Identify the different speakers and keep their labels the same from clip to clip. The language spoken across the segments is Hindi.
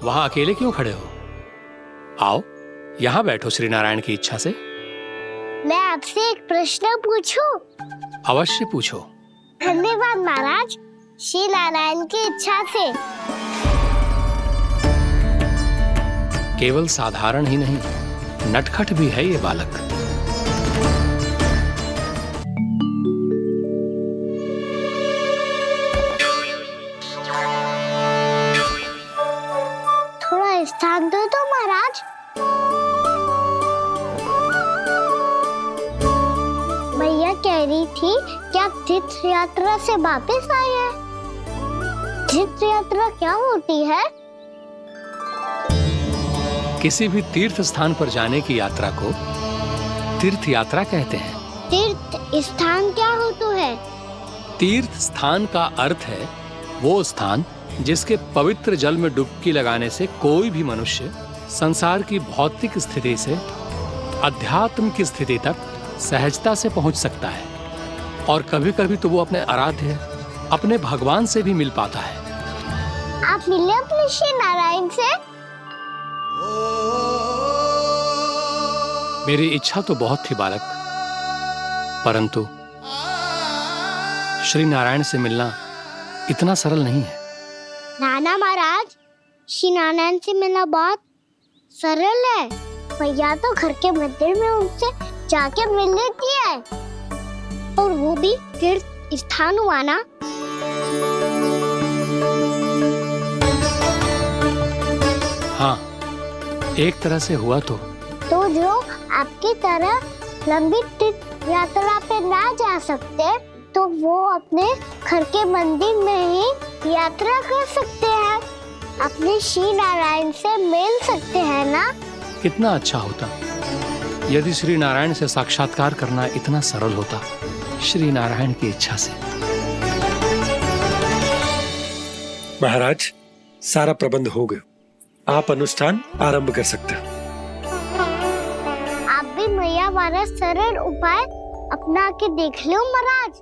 Speaker 1: वहां अकेले क्यों खड़े हो? आओ यहां बैठो श्री नारायण की इच्छा से।
Speaker 2: मैं आपसे एक प्रश्न पूछूं?
Speaker 1: अवश्य पूछो।
Speaker 2: धन्यवाद महाराज, श्री नारायण की इच्छा से।
Speaker 1: केवल साधारण ही नहीं, नटखट भी है ये बालक।
Speaker 2: थोड़ा स्थान दो तो महाराज। मैया कह रही थी कि आप तीर्थ यात्रा से वापस आए हैं। तीर्थ यात्रा क्या होती है?
Speaker 1: किसी भी तीर्थ स्थान पर जाने की यात्रा को तीर्थ यात्रा कहते हैं।
Speaker 2: तीर्थ स्थान क्या होता है?
Speaker 1: तीर्थ स्थान का अर्थ है वो स्थान जिसके पवित्र जल में डुबकी लगाने से कोई भी मनुष्य संसार की भौतिक स्थिति से अध्यात्म की स्थिति तक सहजता से पहुंच सकता है, और कभी कभी तो वो अपने आराध्य अपने भगवान से भी मिल पाता है।
Speaker 2: आप मिले अपने श्री नारायण से?
Speaker 1: मेरी इच्छा तो बहुत थी बालक, परंतु श्री नारायण से मिलना इतना सरल नहीं है।
Speaker 2: नाना महाराज, श्री नारायण से मिलना बहुत सरल है। भैया तो घर के मंदिर में उनसे जाके मिल लेती है, और वो भी तीर्थ स्थान हुआ ना।
Speaker 1: हाँ, एक तरह से हुआ तो
Speaker 2: जो आपकी तरह लंबी तीर्थ यात्रा पे ना जा सकते, तो वो अपने घर के मंदिर में ही यात्रा कर सकते हैं, अपने श्री नारायण से मिल सकते हैं ना।
Speaker 1: कितना अच्छा होता यदि श्री नारायण से साक्षात्कार करना इतना सरल होता, श्री नारायण की इच्छा से।
Speaker 3: महाराज, सारा प्रबंध हो गया, आप अनुष्ठान आरंभ कर सकते हैं।
Speaker 2: आप भी मैया वाला सरल उपाय अपना के देख लो महाराज।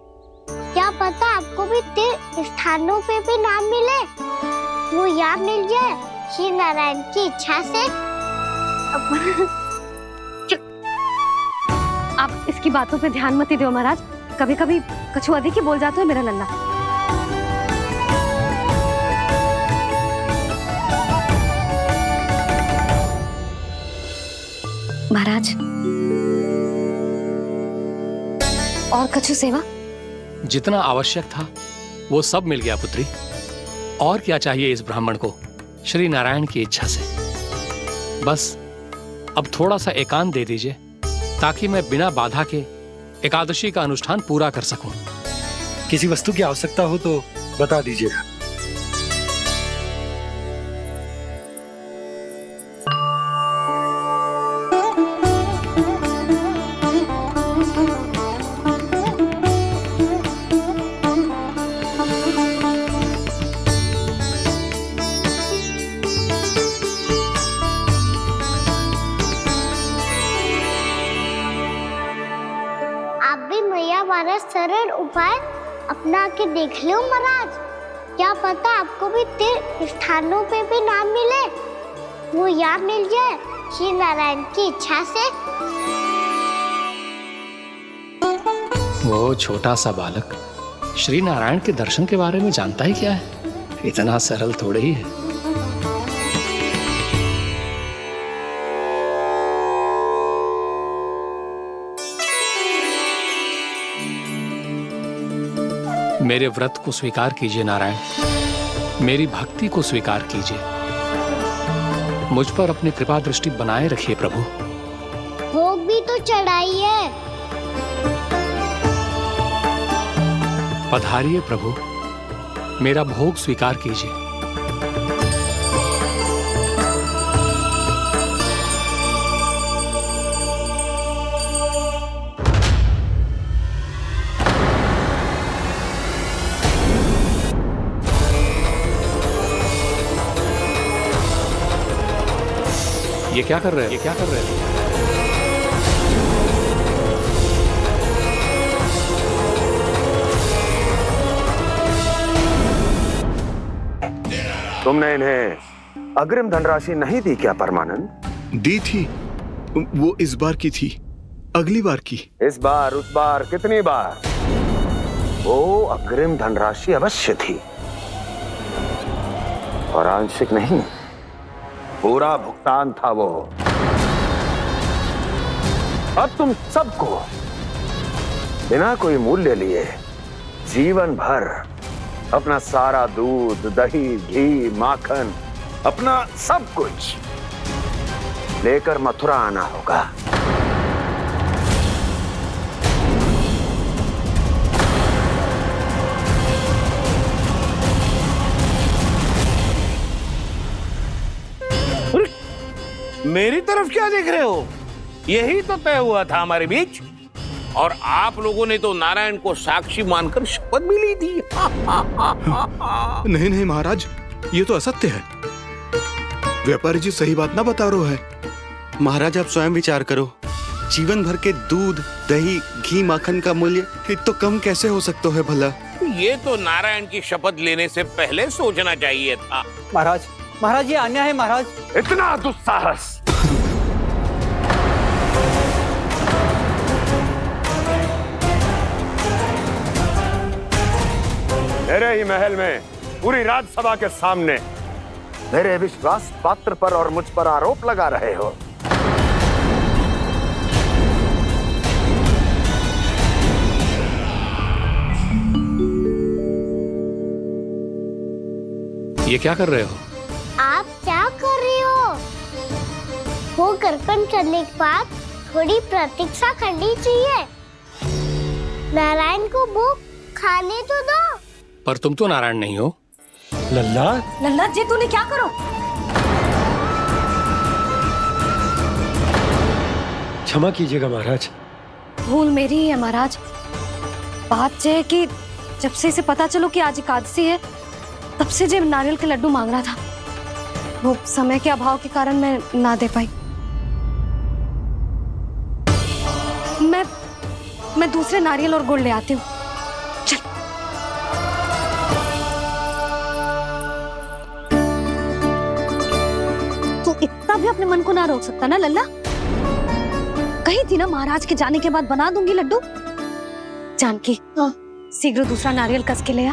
Speaker 2: क्या पता आपको भी तीर्थ स्थानों पे भी नाम मिले, वो याद मिल जाए श्री नारायण की इच्छा से।
Speaker 4: आप इसकी बातों पे ध्यान मत दो महाराज, कभी कभी कछुआ देखी बोल जाता है मेरा लल्ला। महाराज, और कछु सेवा?
Speaker 1: जितना आवश्यक था वो सब मिल गया पुत्री। और क्या चाहिए इस ब्राह्मण को श्री नारायण की इच्छा से? बस अब थोड़ा सा एकांत दे दीजिए, ताकि मैं बिना बाधा के एकादशी का अनुष्ठान पूरा कर सकूं।
Speaker 3: किसी वस्तु की आवश्यकता हो तो बता दीजिएगा।
Speaker 2: सरल उपाय अपना के देख लो महाराज। क्या पता आपको भी तीर्थ स्थानों पे भी नाम मिले, वो याद मिल जाए श्री नारायण की इच्छा से।
Speaker 1: वो छोटा सा बालक श्री नारायण के दर्शन के बारे में जानता ही क्या है? इतना सरल थोड़े ही है। मेरे व्रत को स्वीकार कीजिए नारायण, मेरी भक्ति को स्वीकार कीजिए। मुझ पर अपनी कृपा दृष्टि बनाए रखिए प्रभु।
Speaker 2: भोग भी तो चढ़ाइए।
Speaker 1: पधारिए प्रभु, मेरा भोग स्वीकार कीजिए। ये क्या कर रहे हैं? ये क्या कर रहे हैं?
Speaker 5: तुमने इन्हें अग्रिम धनराशि नहीं दी क्या परमानंद?
Speaker 6: दी थी, वो इस बार की थी, अगली बार की।
Speaker 5: इस बार, उस बार, कितनी बार? वो अग्रिम धनराशि अवश्य थी और आंशिक नहीं, पूरा भुगतान था वो। अब तुम सबको बिना कोई मूल्य लिए जीवन भर अपना सारा दूध, दही, घी, माखन, अपना सब कुछ लेकर मथुरा आना होगा।
Speaker 7: मेरी तरफ क्या देख रहे हो? यही तो तय हुआ था हमारे बीच, और आप लोगों ने तो नारायण को साक्षी मानकर शपथ भी ली थी।
Speaker 6: नहीं नहीं महाराज, ये तो असत्य है। व्यापारी जी सही बात ना बता रहे है।
Speaker 8: महाराज आप स्वयं विचार करो, जीवन भर के दूध, दही, घी, माखन का मूल्य तो कम कैसे हो सकता है भला?
Speaker 7: ये तो नारायण की शपथ लेने से पहले सोचना चाहिए था।
Speaker 9: महाराज, महाराज ये अन्याय है महाराज।
Speaker 5: इतना दुस्साहस! मेरे ही महल में पूरी राज्यसभा के सामने मेरे विश्वास पात्र पर और मुझ पर आरोप लगा रहे हो।
Speaker 1: ये क्या कर रहे हो?
Speaker 2: आप क्या कर रहे हो? वो करकन चलने के बाद थोड़ी प्रतीक्षा करनी चाहिए। नारायण को भूख खाने तो दो।
Speaker 1: पर तुम तो नारायण नहीं हो।
Speaker 3: लल्ला,
Speaker 4: लल्ला जी तूने क्या करो?
Speaker 3: क्षमा कीजिएगा महाराज।
Speaker 4: भूल मेरी ही है महाराज। बात यह है कि जब से इसे पता चलो कि आज एकादशी है, तब से जब नारियल के लड्डू मांग रहा था, वो समय के अभाव के कारण मैं ना दे पाई। मैं दूसरे नारियल और गुड़ ले आती हूँ। चल। तू इतना भी अपने मन को ना रोक सकता ना लल्ला? कही थी ना महाराज के जाने के बाद बना दूंगी लड्डू। जानकी, शीघ्र दूसरा नारियल कस के ले आ,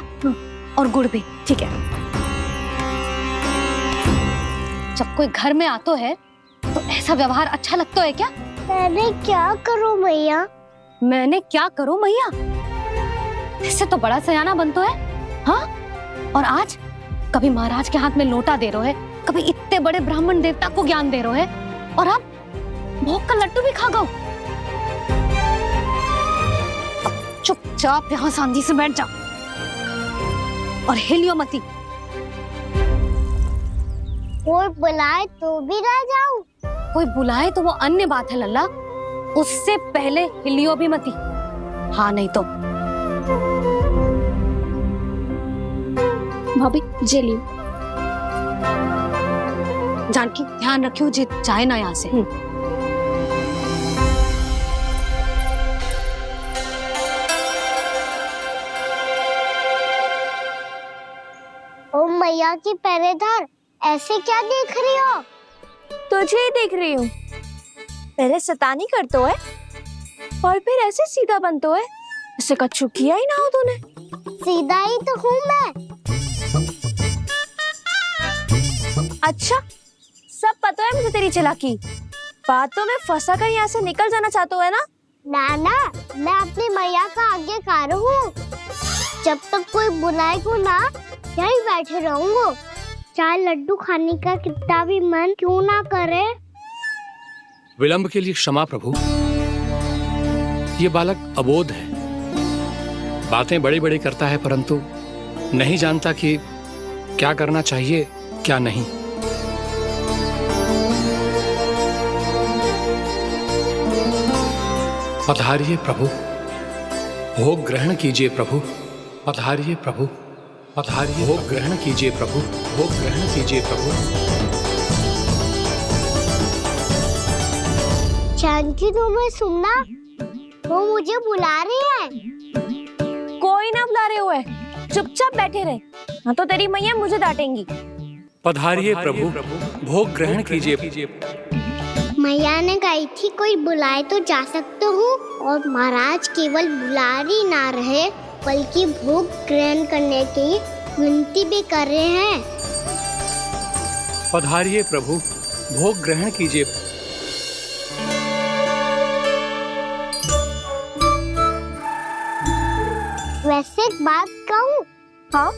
Speaker 4: और गुड़ भी। ठीक है। जब कोई घर में आतो है तो ऐसा व्यवहार अच्छा लगता है क्या?
Speaker 2: मैंने क्या करूं मैया?
Speaker 4: मैंने क्या करूं मैया? इससे तो बड़ा सयाना बनतो है। हाँ? और आज कभी महाराज के हाथ में लोटा दे रहे है, कभी इतने बड़े ब्राह्मण देवता को ज्ञान दे रहे है, और अब भोग का लड्डू भी खा गो। चुपचाप यहाँ सांधी से बैठ जा और हिलियो मती।
Speaker 2: कोई बुलाए तो भी ना जाऊं?
Speaker 4: कोई बुलाए तो वो अन्य बात है लल्ला, उससे पहले हिलियो भी मती। हाँ नहीं तो। भाभी जे लियो। जानकी ध्यान रखियो जे जाए ना यहाँ से।
Speaker 2: ओ मैया की पहरेदार, ऐसे क्या देख रही हो?
Speaker 10: तुझे ही देख रही हूँ। पहले शैतानी करतो है और फिर ऐसे सीधा बनतो है, इससे कछु किया ही ना हो तूने।
Speaker 2: सीधा ही तो हूँ मैं।
Speaker 10: अच्छा, सब पता है मुझे तेरी चालाकी। बातों में फंसा कर यहाँ से निकल जाना चाहते हो है ना?
Speaker 2: नाना, मैं अपनी मैया का आज्ञाकार हूँ। जब तक कोई बुलाएगा ना, यहीं बैठे रहूंगा, चाहे लड्डू खाने का कितना भी मन क्यों ना करे।
Speaker 1: विलंब के लिए क्षमा प्रभु। ये बालक अबोध है, बातें बड़ी बड़ी करता है, परंतु नहीं जानता कि क्या करना चाहिए क्या नहीं। पधारिए प्रभु, भोग ग्रहण कीजिए प्रभु। पधारिए प्रभु, पधारिए। भोग ग्रहण कीजिए प्रभु, भोग ग्रहण कीजिए प्रभु।
Speaker 2: जानकी, तुम्हें सुनना, वो मुझे बुला रही है।
Speaker 10: कोई ना बुला रहे हुए, चुपचाप बैठे रहे, हाँ तो तेरी मैया मुझे डांटेंगी।
Speaker 1: पधारिए प्रभु, भोग ग्रहण कीजिए।
Speaker 2: मैया ने कही थी कोई बुलाए तो जा सकते हूँ, और महाराज केवल बुलारी ना रहे बल्कि भोग ग्रहण करने की विनती भी कर रहे हैं।
Speaker 1: पधारिए प्रभु, भोग ग्रहण कीजिए।
Speaker 2: वैसे एक बात कहूँ? हाँ?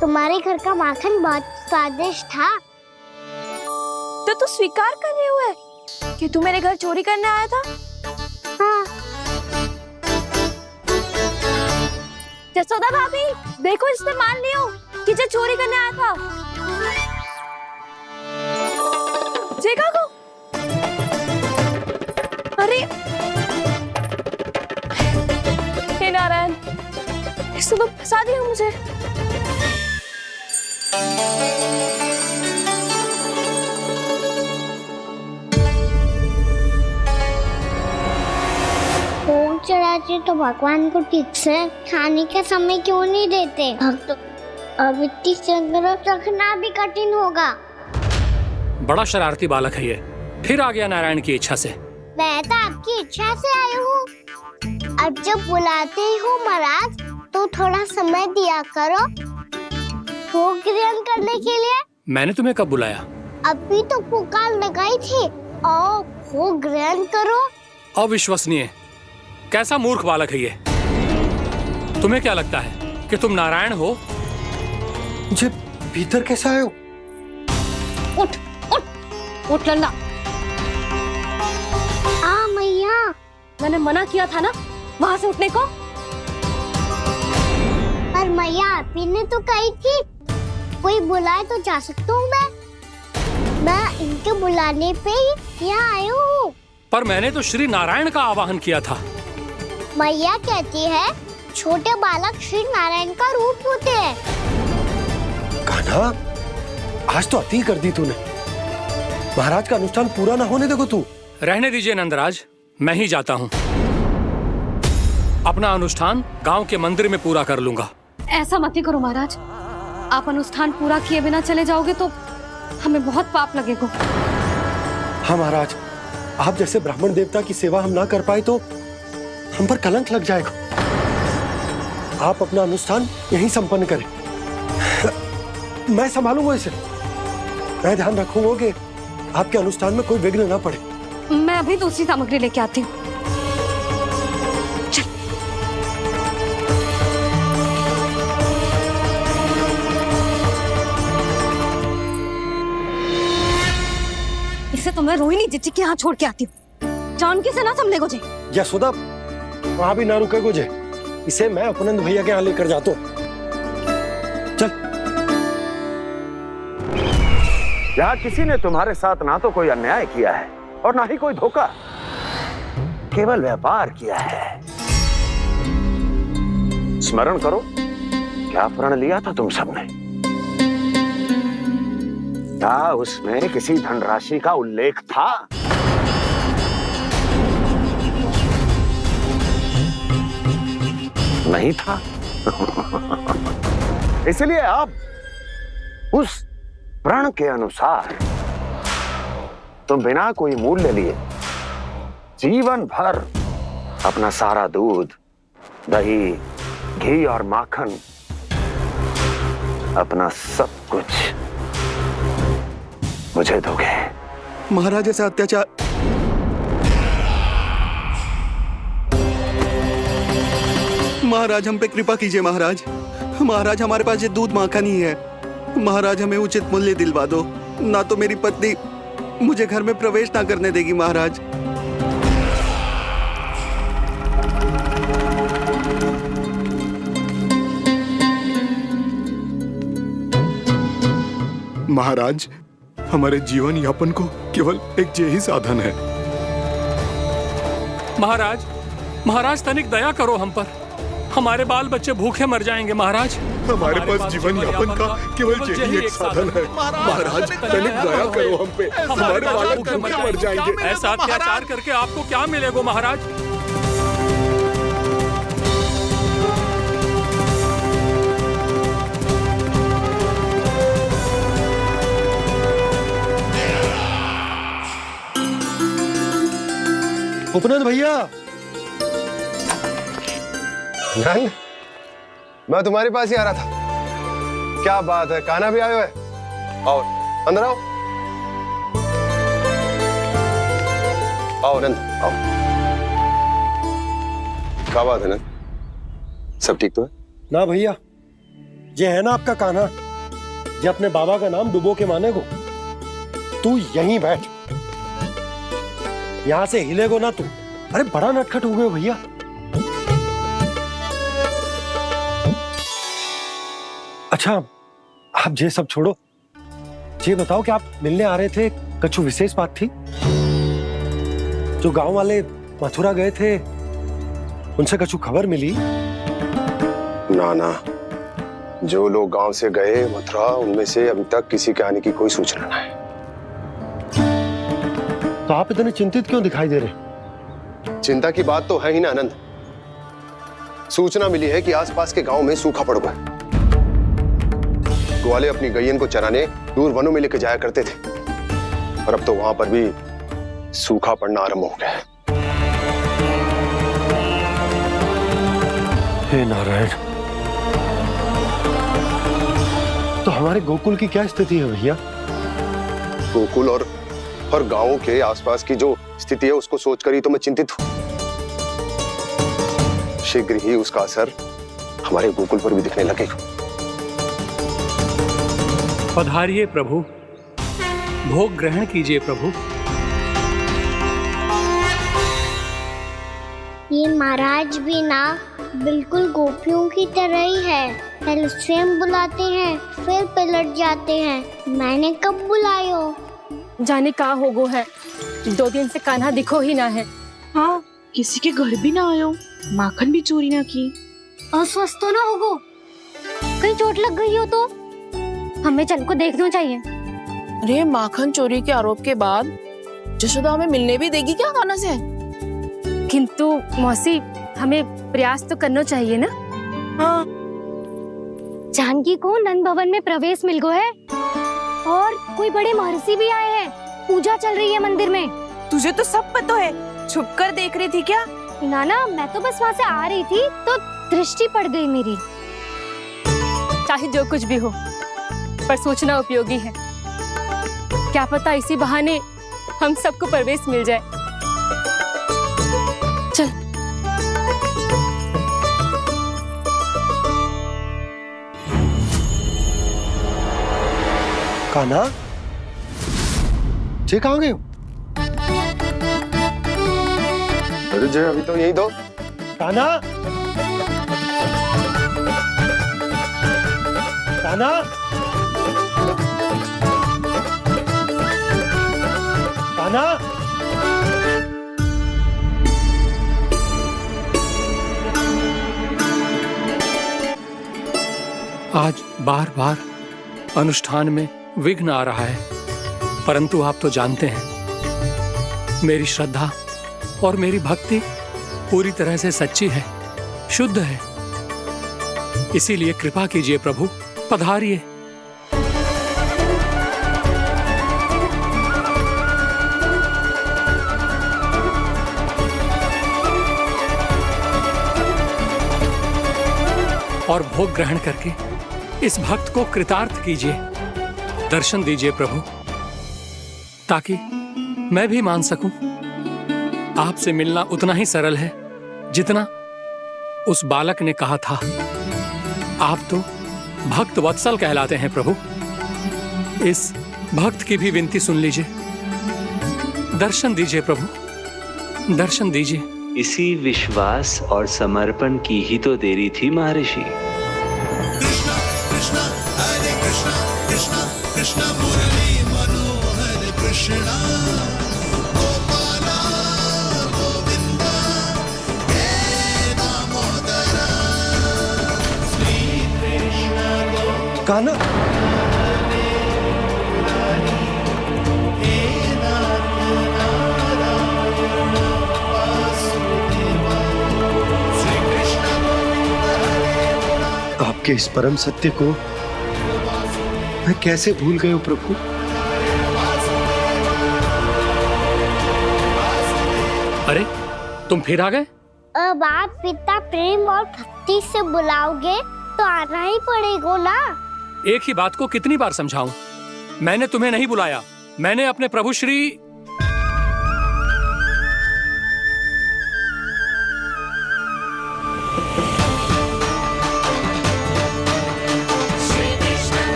Speaker 2: तुम्हारे घर का माखन बहुत स्वादिष्ट था।
Speaker 10: तो तू स्वीकार कर रहे हुए कि तू मेरे घर चोरी करने आया था?
Speaker 2: हाँ।
Speaker 10: जसोदा भाभी, देखो इसने मान लिया कि जो चोरी करने आया था। देखा को? अरे हे नारायण, इसने तो फंसा दिया मुझे।
Speaker 2: भोग चढ़ाते तो भगवान को ठीक से खाने का समय क्यों नहीं देते? भक्त अब इतनी संग्रह रखना भी कठिन होगा।
Speaker 1: बड़ा शरारती बालक है ये, फिर आ गया नारायण की इच्छा से।
Speaker 2: मैं तो आपकी इच्छा से आई हूँ। अब जब बुलाते ही हो महाराज तो थोड़ा समय दिया करो भोग ग्रहण करने के लिए।
Speaker 1: मैंने तुम्हें कब बुलाया?
Speaker 2: अभी तो पुकार लगाई थी, आओ भोग ग्रहण करो।
Speaker 1: अविश्वसनीय, कैसा मूर्ख बालक है ये। तुम्हें क्या लगता है कि तुम नारायण हो?
Speaker 3: मुझे भीतर कैसे आए हो?
Speaker 4: उठ उठ उठ लल्ला।
Speaker 2: मैया,
Speaker 4: मैंने मना किया था ना वहां से उठने को।
Speaker 2: पर मैया आपी ने तो कही थी कोई बुलाए तो जा सकता हूँ मैं इनके बुलाने पे ही यहाँ आई हूँ।
Speaker 1: पर मैंने तो श्री नारायण का आवाहन किया था।
Speaker 2: मैया कहती है छोटे बालक श्री नारायण का रूप होते हैं।
Speaker 3: कान्हा, आज तो अति कर दी तूने। महाराज का अनुष्ठान पूरा ना होने देखो तू।
Speaker 1: रहने दीजिए नंदराज, मैं ही जाता हूँ। अपना अनुष्ठान गांव के मंदिर में पूरा कर लूंगा।
Speaker 4: ऐसा मत ही करो महाराज, आप अनुष्ठान पूरा किए बिना चले जाओगे तो हमें बहुत पाप लगेगा।
Speaker 3: हाँ महाराज, आप जैसे ब्राह्मण देवता की सेवा हम ना कर पाए तो हम पर कलंक लग जाएगा। आप अपना अनुष्ठान यहीं संपन्न करें, मैं संभालूंगा इसे। मैं ध्यान रखूंगा कि आपके अनुष्ठान में कोई विघ्न ना पड़े।
Speaker 4: मैं अभी दूसरी सामग्री लेके आती हूँ। इसे तो मैं रोहिणी जीजी के यहाँ छोड़ के आती हूँ। जानकी से ना समझे गोजे।
Speaker 3: यशोदा, वहां भी ना रुके गोजे। इसे मैं अपनंद भैया के यहाँ लेकर जाता हूँ। चल।
Speaker 5: यहाँ किसी ने तुम्हारे साथ ना तो कोई अन्याय किया है और ना ही कोई धोखा, केवल व्यापार किया है। स्मरण करो क्या प्रण लिया था तुम सबने? क्या उसमें किसी धनराशि का उल्लेख था? नहीं था। इसलिए आप उस प्रण के अनुसार तुम बिना कोई मूल्य लिए जीवन भर अपना सारा दूध, दही, घी और माखन, अपना सब कुछ मुझे दोगे।
Speaker 8: महाराज ऐसा अत्याचार। महाराज हम पे कृपा कीजिए। महाराज, महाराज हमारे पास ये दूध माखन ही है। महाराज हमें उचित मूल्य दिलवा दो, ना तो मेरी पत्नी मुझे घर में प्रवेश ना करने देगी। महाराज
Speaker 6: महाराज, हमारे जीवन यापन को केवल एक यही साधन है।
Speaker 1: महाराज, महाराज तनिक दया करो हम पर। हमारे बाल बच्चे भूखे मर जाएंगे महाराज।
Speaker 6: हमारे पास जीवन यापन का केवल यही एक साधन है। महाराज तनिक दया करो हम पे, हमारे बालक भूखे मर जाएंगे।
Speaker 1: ऐसा अत्याचार करके आपको क्या मिलेगा महाराज?
Speaker 3: उपनंद भैया।
Speaker 11: नंद, मैं तुम्हारे पास ही आ रहा था। क्या बात है, कान्हा भी आयो है? आओ अंदर आओ। आओ नंद आओ। क्या बात है नंद, सब ठीक तो है?
Speaker 3: ना भैया, ये है ना आपका कान्हा, ये अपने बाबा का नाम डुबो के माने को। तू यहीं बैठ, यहां से हिलेगो ना तू। अरे बड़ा नटखट हो गए भैया। अच्छा आप ये सब छोड़ो, ये बताओ कि आप मिलने आ रहे थे, कछु विशेष बात थी? जो गांव वाले मथुरा गए थे उनसे कछु खबर मिली?
Speaker 11: ना ना, जो लोग गांव से गए मथुरा, उनमें से अभी तक किसी के आने की कोई सूचना नहीं।
Speaker 3: तो आप इतने चिंतित क्यों दिखाई दे रहे?
Speaker 11: चिंता की बात तो है ही ना आनंद। सूचना मिली है कि आसपास के गांव में सूखा पड़ गया। ग्वाले अपनी गैयन को चराने दूर वनों में लेके जाया करते थे, और अब तो वहां पर भी सूखा पड़ना आरंभ हो गया है।
Speaker 3: हे नारायण, तो हमारे गोकुल की क्या स्थिति है भैया?
Speaker 11: गोकुल और गांवों के आसपास की जो स्थिति है उसको सोचकर ही तो मैं चिंतित हूं। शीघ्र ही उसका असर हमारे गोकुल पर भी दिखने लगेगा।
Speaker 1: पधारिए प्रभु, भोग ग्रहण कीजिए प्रभु।
Speaker 2: ये महाराज भी ना बिल्कुल गोपियों की तरह ही है। पहले स्वयं बुलाते हैं, फिर पलट जाते हैं। मैंने कब बुलायो?
Speaker 10: जाने का होगो है, 2 दिन से कान्हा दिखो ही ना है।
Speaker 12: हाँ, किसी के घर भी ना आयो, माखन भी चोरी ना की।
Speaker 4: अस्वस्थ तो ना होगो, कहीं चोट लग गई हो तो? हमें चल को देखना चाहिए।
Speaker 12: अरे माखन चोरी के आरोप के बाद जशोदा हमें मिलने भी देगी क्या कान्हा से?
Speaker 10: किंतु मौसी, हमें प्रयास तो करना चाहिए ना।
Speaker 12: हाँ,
Speaker 4: जानकी को नंद भवन में प्रवेश मिल गो है, और कोई बड़े महर्षि भी आए हैं। पूजा चल रही है मंदिर में।
Speaker 12: तुझे तो सब पता है, छुप कर देख रही थी क्या?
Speaker 4: ना, मैं तो बस वहाँ से आ रही थी तो दृष्टि पड़ गई मेरी।
Speaker 10: चाहे जो कुछ भी हो, पर सूचना उपयोगी है। क्या पता इसी बहाने हम सबको प्रवेश मिल जाए। चल।
Speaker 3: कान्हा, जे कहाँ गए हो?
Speaker 11: अरे जय, अभी तो यही दो।
Speaker 3: कान्हा, कान्हा, कान्हा।
Speaker 1: आज बार बार अनुष्ठान में विघ्न आ रहा है, परंतु आप तो जानते हैं मेरी श्रद्धा और मेरी भक्ति पूरी तरह से सच्ची है, शुद्ध है। इसीलिए कृपा कीजिए प्रभु, पधारिए। और भोग ग्रहण करके इस भक्त को कृतार्थ कीजिए। दर्शन दीजिए प्रभु, ताकि मैं भी मान सकूं। आपसे मिलना उतना ही सरल है जितना उस बालक ने कहा था। आप तो भक्त वत्सल कहलाते हैं प्रभु। इस भक्त की भी विनती सुन लीजिए। दर्शन दीजिए प्रभु, दर्शन दीजिए।
Speaker 13: इसी विश्वास और समर्पण की ही तो देरी थी महर्षि।
Speaker 6: कृष्णा कृष्णा हरे कृष्णा, कृष्णा कृष्णा मुरली मनोहर कृष्णा, गोपाला गोविंदा हे दामोदरा, श्री कृष्ण
Speaker 3: कान्हा, आपके इस परम सत्य को मैं कैसे भूल गया प्रभु?
Speaker 1: अरे तुम फिर आ गए?
Speaker 2: अब आप पिता प्रेम और भक्ति से बुलाओगे तो आना ही पड़ेगा ना।
Speaker 1: एक ही बात को कितनी बार समझाऊं? मैंने तुम्हें नहीं बुलाया, मैंने अपने प्रभु श्री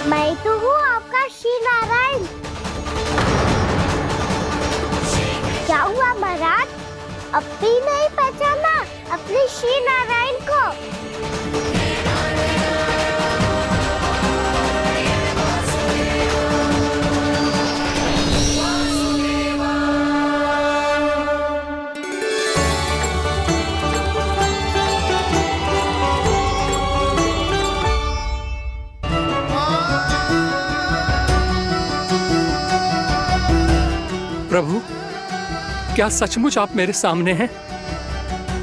Speaker 2: मैं तो हूँ आपका श्री नारायण। क्या हुआ महाराज, अब भी नहीं पहचाना अपने श्री नारायण को?
Speaker 1: प्रभु, क्या सचमुच आप मेरे सामने हैं?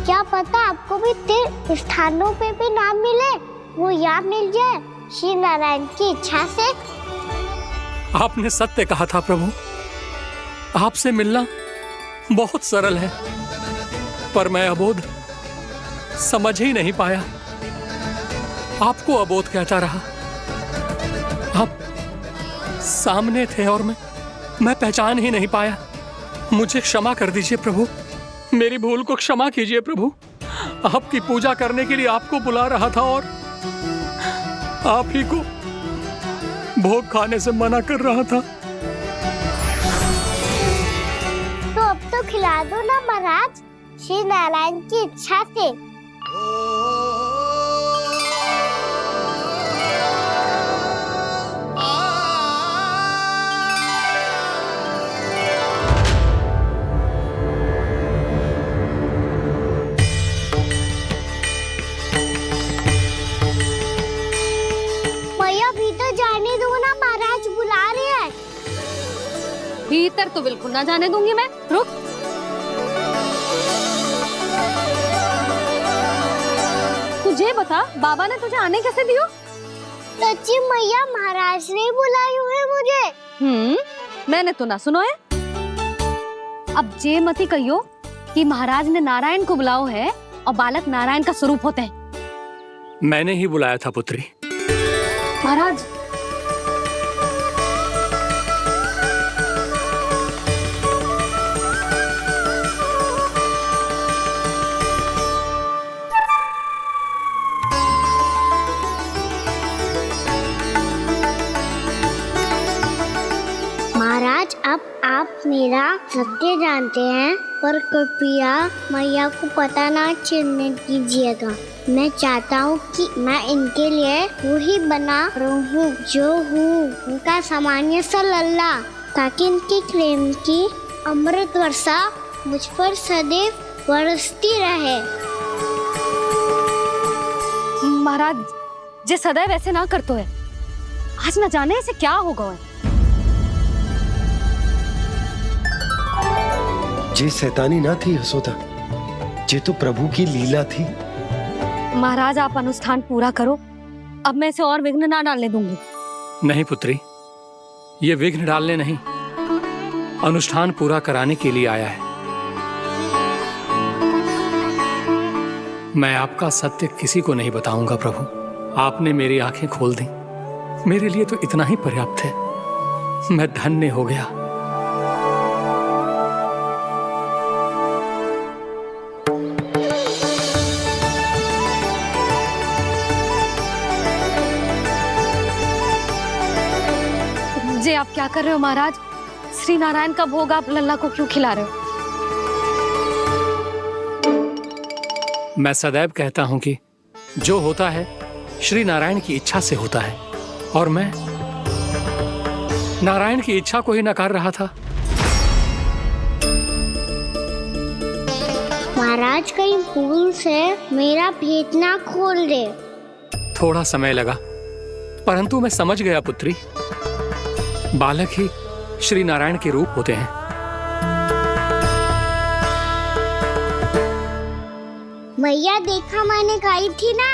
Speaker 2: क्या पता आपको भी तीर्थ स्थानों पे भी नाम मिले, वो यहाँ मिल जाए श्री नारायण की इच्छा से।
Speaker 1: आपने सत्य कहा था प्रभु, आपसे मिलना बहुत सरल है, पर मैं अबोध समझ ही नहीं पाया। आपको अबोध कहता रहा। आप सामने थे और मैं पहचान ही नहीं पाया। मुझे क्षमा कर दीजिए प्रभु, मेरी भूल को क्षमा कीजिए प्रभु। आपकी पूजा करने के लिए आपको बुला रहा था और आप ही को भोग खाने से मना कर रहा था।
Speaker 2: तो अब तो खिला दो ना महाराज, श्री नारायण की इच्छा से। जाने दो ना, महाराज बुला रहे हैं।
Speaker 4: भीतर तो बिल्कुल ना जाने दूंगी मैं, रुक। तुझे बता, बाबा ने तुझे आने कैसे दियो?
Speaker 2: सच्ची मैया, महाराज ने बुलाई हुई मुझे।
Speaker 4: मैंने तो ना सुनो है। अब जे मती कहियो कि महाराज ने नारायण को बुलाओ है और बालक नारायण का स्वरूप होते हैं।
Speaker 1: मैंने ही बुलाया था पुत्री।
Speaker 4: महाराज,
Speaker 2: महाराज, अब आप मेरा सत्य जानते हैं, पर कृपया मैया को पता ना चलने दीजिएगा। मैं चाहता हूँ कि मैं इनके लिए वही बना रहूँ जो हूँ, उनका सामान्य सा लल्ला, ताकि इनके प्रेम की अमृत वर्षा मुझ पर सदैव बरसती रहे।
Speaker 4: महाराज, जे सदैव ऐसे ना करतो है, आज न जाने इसे क्या होगा है।
Speaker 3: जे शैतानी ना थी यशोदा, जे तो प्रभु की लीला थी।
Speaker 4: महाराज, आप अनुष्ठान पूरा करो, अब मैं इसे और विघ्न ना डालने दूंगी।
Speaker 1: नहीं पुत्री, ये विघ्न डालने नहीं, अनुष्ठान पूरा कराने के लिए आया है। मैं आपका सत्य किसी को नहीं बताऊंगा प्रभु। आपने मेरी आंखें खोल दी, मेरे लिए तो इतना ही पर्याप्त है। मैं धन्य हो गया।
Speaker 4: जे आप क्या कर रहे हो महाराज? श्री नारायण का भोग आप लल्ला को क्यों खिला रहे हो?
Speaker 1: मैं सदैव कहता हूं कि जो होता है श्री नारायण की इच्छा से होता है, और मैं नारायण की इच्छा को ही नकार रहा था।
Speaker 2: महाराज, कहीं भूल से मेरा भेद ना खोल दे।
Speaker 1: थोड़ा समय लगा, परंतु मैं समझ गया पुत्री। बालक ही श्री नारायण के रूप होते हैं।
Speaker 2: मैया, देखा मैंने खाई थी ना।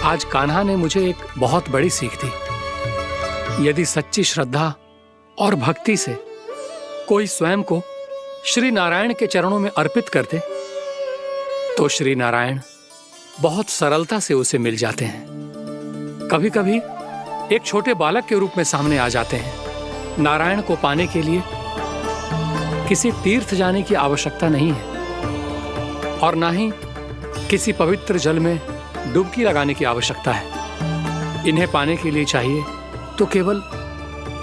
Speaker 1: आज कान्हा ने मुझे एक बहुत बड़ी सीख दी। यदि सच्ची श्रद्धा और भक्ति से कोई स्वयं को श्री नारायण के चरणों में अर्पित कर दे तो श्री नारायण बहुत सरलता से उसे मिल जाते हैं। कभी कभी एक छोटे बालक के रूप में सामने आ जाते हैं। नारायण को पाने के लिए किसी तीर्थ जाने की आवश्यकता नहीं है और ना ही किसी पवित्र जल में डुबकी लगाने की आवश्यकता है। इन्हें पाने के लिए चाहिए तो केवल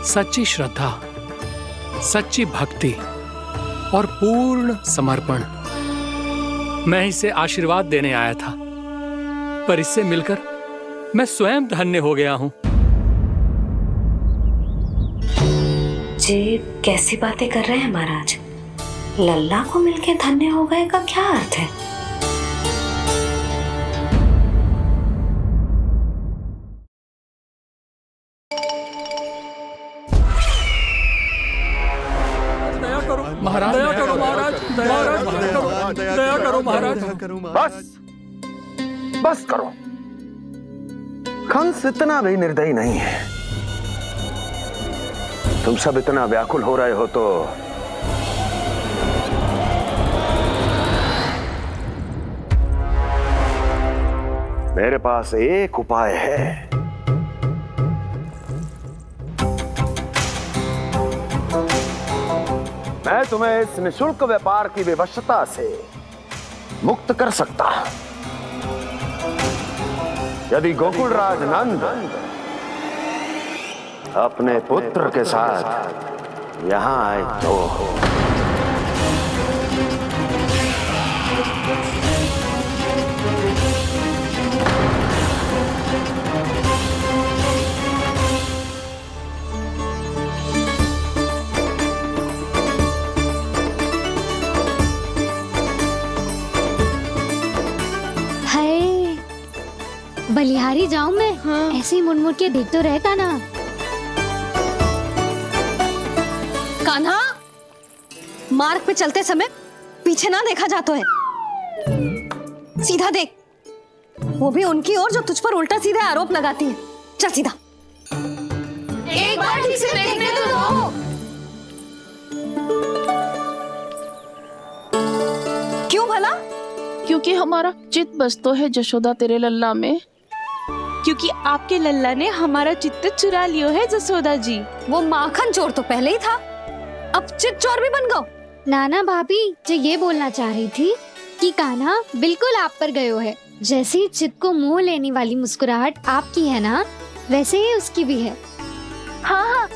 Speaker 1: सच्ची श्रद्धा, सच्ची भक्ति और पूर्ण समर्पण। मैं इसे आशीर्वाद देने आया था, पर इससे मिलकर मैं स्वयं धन्य हो गया हूं।
Speaker 4: जी कैसी बातें कर रहे हैं महाराज? लल्ला को मिलके धन्य हो गए का क्या अर्थ है?
Speaker 1: महाराज दया करो, महाराज दया करो महाराज।
Speaker 5: बस करो। कंस इतना भी निर्दयी नहीं है। तुम सब इतना व्याकुल हो रहे हो तो मेरे पास एक उपाय है। मैं तुम्हें इस निःशुल्क व्यापार की विवशता से मुक्त कर सकता। यदि गोकुलराज नंद अपने पुत्र के साथ यहां आए तो
Speaker 2: बलिहारी जाऊं मैं? हाँ। ऐसे ही मुड़ के देख तो रहे कान्हा।
Speaker 4: कान्हा, मार्ग पे चलते समय पीछे ना देखा जाता है, सीधा देख। वो भी उनकी ओर जो तुझ पर उल्टा सीधे आरोप लगाती है। चल सीधा।
Speaker 12: एक बार ठीक से देखने तो दो।
Speaker 4: क्यों भला?
Speaker 12: क्योंकि हमारा चित्त बसतो है जशोदा तेरे लल्ला में।
Speaker 10: क्योंकि आपके लल्ला ने हमारा चित्त चुरा लियो है जसोदा जी।
Speaker 4: वो माखन चोर तो पहले ही था, अब चित्त चोर भी बन गो।
Speaker 2: नाना भाभी जो ये बोलना चाह रही थी कि कान्हा बिल्कुल आप पर गयो है। जैसे ही चित्त को मोह लेने वाली मुस्कुराहट आपकी है ना, वैसे ही उसकी भी है।
Speaker 10: हाँ हाँ,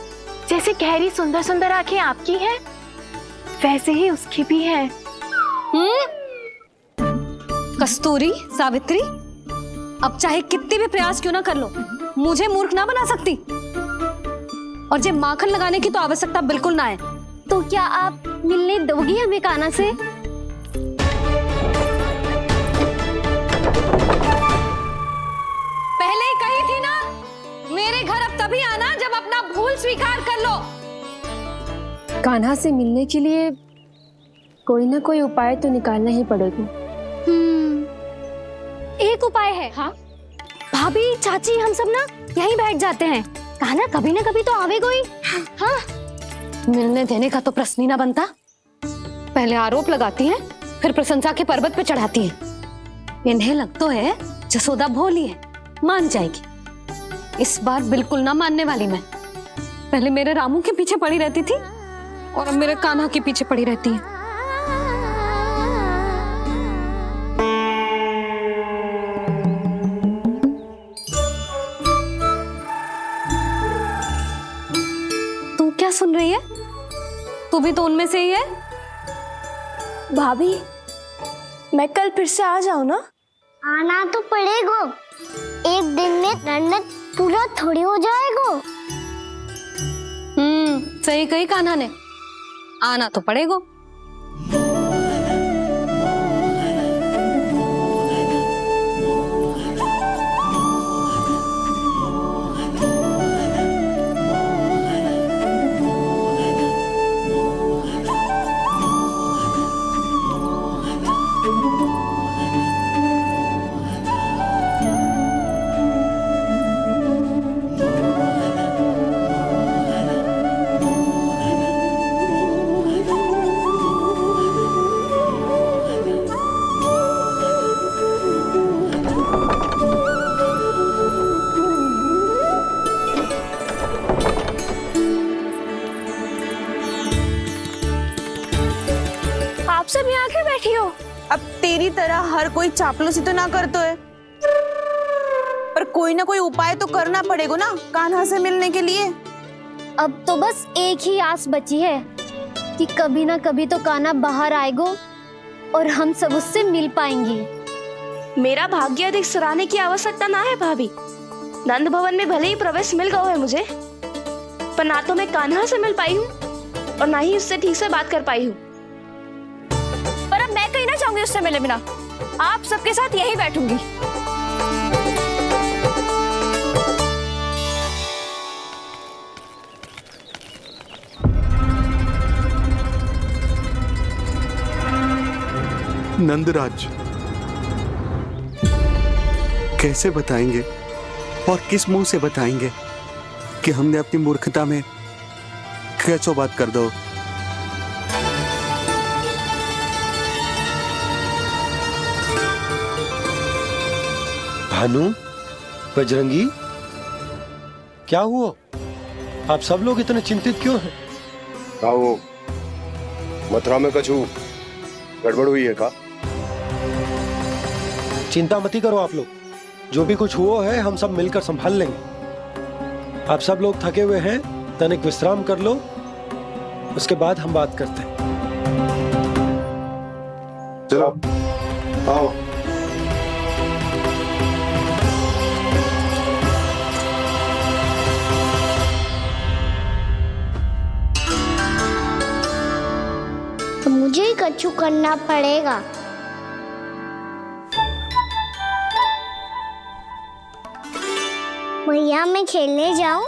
Speaker 10: जैसे गहरी सुंदर सुंदर आंखें आपकी हैं, वैसे ही उसकी भी है।
Speaker 4: कस्तूरी, सावित्री, अब चाहे कितने भी प्रयास क्यों ना कर लो, मुझे मूर्ख ना बना सकती। और जब माखन लगाने की तो आवश्यकता बिल्कुल ना है।
Speaker 2: तो क्या आप मिलने दोगी हमें कान्हा से?
Speaker 4: पहले ही कही थी ना, मेरे घर अब तभी आना जब अपना भूल स्वीकार कर लो।
Speaker 10: कान्हा से मिलने के लिए कोई ना कोई उपाय तो निकालना ही पड़ेगा।
Speaker 2: एक उपाय है। हाँ? भाभी, चाची, हम सब ना यहीं बैठ जाते हैं। कान्हा कभी ना कभी तो आवेगा ही। हाँ?
Speaker 4: मिलने देने का तो प्रश्न ही ना बनता। पहले आरोप लगाती हैं, फिर प्रशंसा के पर्वत पे चढ़ाती हैं। इन्हें लगता है जसोदा भोली है, मान जाएगी। इस बार बिल्कुल ना मानने वाली मैं। पहले मेरे रामू के पीछे पड़ी रहती थी और अब मेरे कान्हा के पीछे पड़ी रहती है। सुन रही है? तू भी तो उनमें से ही है।
Speaker 10: भाभी, मैं कल फिर से आ जाऊं ना?
Speaker 2: आना तो पड़ेगा। एक दिन में रन्नत पूरा थोड़ी हो जाएगा।
Speaker 4: सही कही कान्हा ने, आना तो पड़ेगा।
Speaker 12: अब तेरी तरह हर कोई चापलूसी तो ना करतो है, पर कोई ना कोई उपाय तो करना पड़ेगा ना कान्हा से मिलने के लिए।
Speaker 2: अब तो बस एक ही आस बची है कि कभी ना कभी तो कान्हा बाहर आएगो और हम सब उससे मिल पाएंगे।
Speaker 10: मेरा भाग्य अधिक सराहने की आवश्यकता ना है भाभी। नंद भवन में भले ही प्रवेश मिल गया है मुझे, पर ना तो मैं कान्हा से मिल पाई हूँ और ना ही उससे ठीक से बात कर पाई हूँ। पर अब मैं कहीं ना चाहूंगी उससे मिले बिना, आप सबके साथ यही बैठूंगी।
Speaker 8: नंदराज, कैसे बताएंगे और किस मुंह से बताएंगे कि हमने अपनी मूर्खता में कैसो बात कर दो।
Speaker 3: भानु, बजरंगी, क्या हुआ? आप सब लोग इतने चिंतित क्यों हैं?
Speaker 11: आओ, मथुरा में कछु गड़बड़ हुई है का?
Speaker 3: चिंता मती करो आप लोग, जो भी कुछ हुआ है हम सब मिलकर संभाल लेंगे। आप सब लोग थके हुए हैं, तनिक विश्राम कर लो, उसके बाद हम बात करते हैं।
Speaker 11: चलो आओ।
Speaker 2: तो मुझे ही कछु करना पड़ेगा। भैया मैं खेलने जाऊं?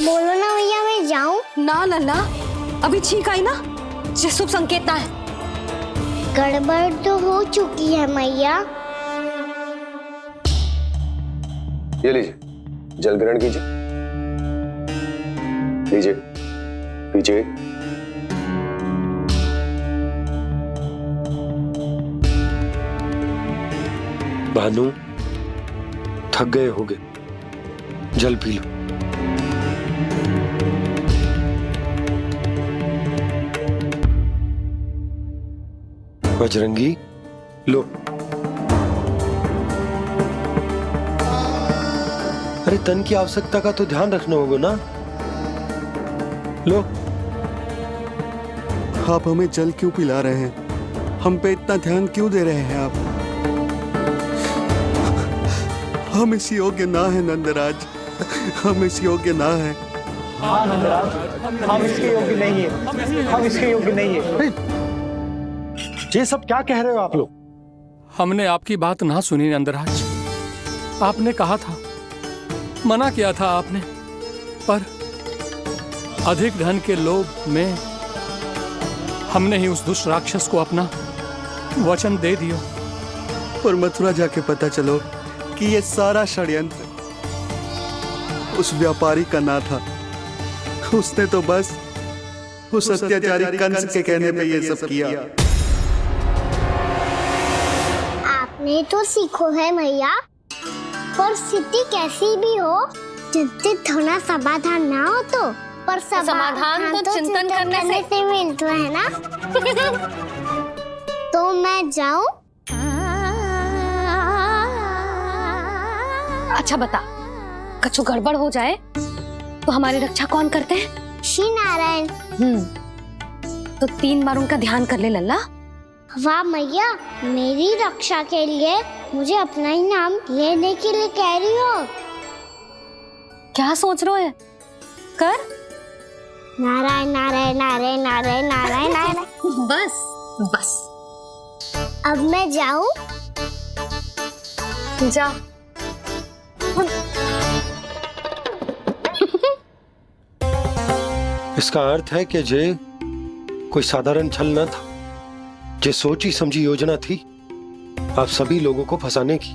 Speaker 2: बोलो ना भैया मैं जाऊं?
Speaker 4: ना लल्ला, अभी छींक आई ना, ये शुभ संकेत ना है।
Speaker 2: गड़बड़ तो हो चुकी है मैया।
Speaker 11: ये लीजिए, जल ग्रहण कीजिए। लीजिए, पीजिए।
Speaker 3: भानु, थक गए होगे, जल पी लो। बजरंगी, लो। अरे तन की आवश्यकता का तो ध्यान रखना होगा ना, लो।
Speaker 8: आप हमें जल क्यों पिला रहे हैं? हम पे इतना ध्यान क्यों दे रहे हैं आप? हम इस योग्य ना है नंदराज, हम इस योग्य ना है।
Speaker 9: हाँ नंदराज, हम इसके योग्य नहीं है, हम इसके योग्य नहीं है।
Speaker 3: ये सब क्या कह रहे हो आप लोग?
Speaker 1: हमने आपकी बात ना सुनी नंदराज। आपने कहा था, मना किया था आपने, पर अधिक धन के लोभ में हमने ही उस दुष्ट राक्षस को अपना वचन दे दिया।
Speaker 8: पर मथुरा जाके पता चलो कि ये सारा षड्यंत्र उस व्यापारी का ना था। उसने तो बस उस अत्याचारी कंस के कहने पे ये सब किया।
Speaker 2: आपने तो सीखो है मैया, पर स्थिति कैसी भी हो, चिंतित होना समाधान ना हो तो, पर
Speaker 4: समाधान तो चिंतन करने
Speaker 2: से मिलता है ना। तो मैं जाऊं?
Speaker 4: अच्छा बता, कछु गड़बड़ हो जाए तो हमारी रक्षा कौन करते हैं?
Speaker 2: श्री नारायण।
Speaker 4: तो 3 बार उनका ध्यान कर ले लल्ला।
Speaker 2: वाह मैया, मेरी रक्षा के लिए मुझे अपना ही नाम लेने के लिए कह रही हो?
Speaker 4: क्या सोच रहे हो? कर
Speaker 2: नारायण नारायण नारायण नारायण नारायण नारायण।
Speaker 4: बस बस,
Speaker 2: अब मैं जाऊं?
Speaker 4: जा।
Speaker 3: इसका अर्थ है कि जे कोई साधारण छल न था, जे सोची समझी योजना थी आप सभी लोगों को फंसाने की।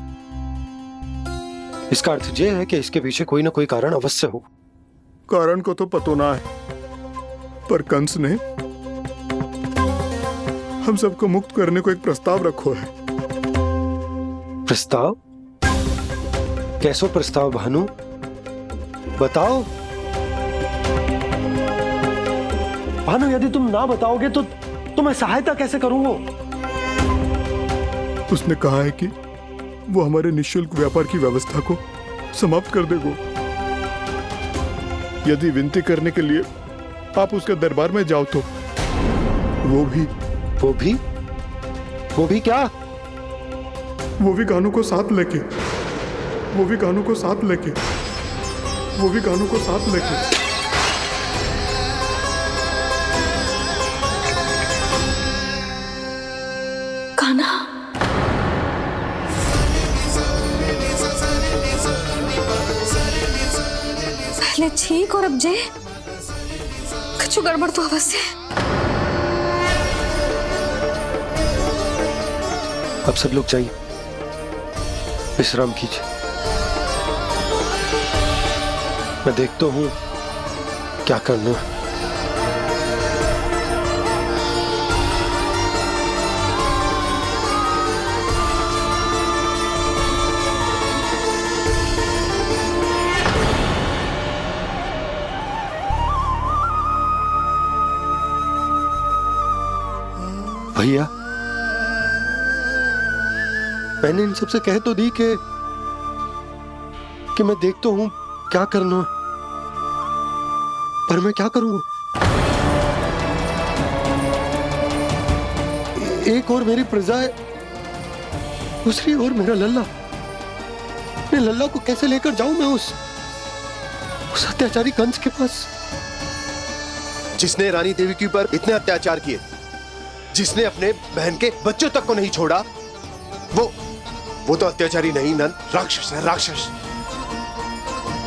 Speaker 3: इसका अर्थ ये है कि इसके पीछे कोई ना कोई कारण अवश्य हो।
Speaker 6: कारण को तो पतो ना है, पर कंस ने हम सबको मुक्त करने को एक प्रस्ताव रखो है।
Speaker 3: प्रस्ताव? कैसो प्रस्ताव भानु, बताओ। भानु, यदि तुम ना बताओगे तो मैं सहायता कैसे करूंगा?
Speaker 6: उसने कहा है कि वो हमारे निःशुल्क व्यापार की व्यवस्था को समाप्त कर देगा। यदि विनती करने के लिए आप उसके दरबार में जाओ तो वो भी क्या? वो भी कानू को साथ लेके
Speaker 10: कान्हा, पहले ठीक और अब जे कुछ गड़बड़ तो अवश्य।
Speaker 3: अब सब लोग जाइए, विश्राम कीजिए। मैं देखता हूं क्या करना है। भैया, मैंने इन सबसे कह तो दी कि मैं देखता हूं क्या करना, पर मैं क्या करूंगा? एक और मेरी प्रजा है, दूसरी ओर मेरा लल्ला। मैं लल्ला को कैसे लेकर जाऊं मैं उस अत्याचारी कंस के पास?
Speaker 11: जिसने रानी देवी के ऊपर इतने अत्याचार किए, जिसने अपने बहन के बच्चों तक को नहीं छोड़ा, वो तो अत्याचारी नहीं नंद, राक्षस है, राक्षस।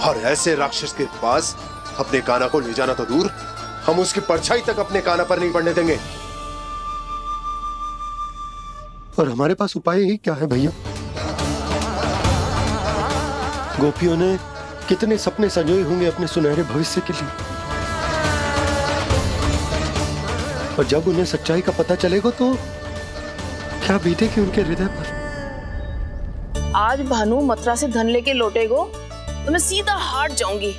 Speaker 11: और ऐसे राक्षस के पास अपने कान्हा को ले जाना तो दूर, हम उसकी परछाई तक अपने कान्हा पर नहीं पड़ने देंगे।
Speaker 3: और हमारे पास उपाय ही क्या है भैया? गोपियों ने कितने सपने संजोए होंगे अपने सुनहरे भविष्य के लिए, और जब उन्हें सच्चाई का पता चलेगा तो क्या बीतेगी उनके हृदय पर?
Speaker 12: आज भानु मथुरा से धन लेके लौटेगो तो मैं सीधा हाट जाऊंगी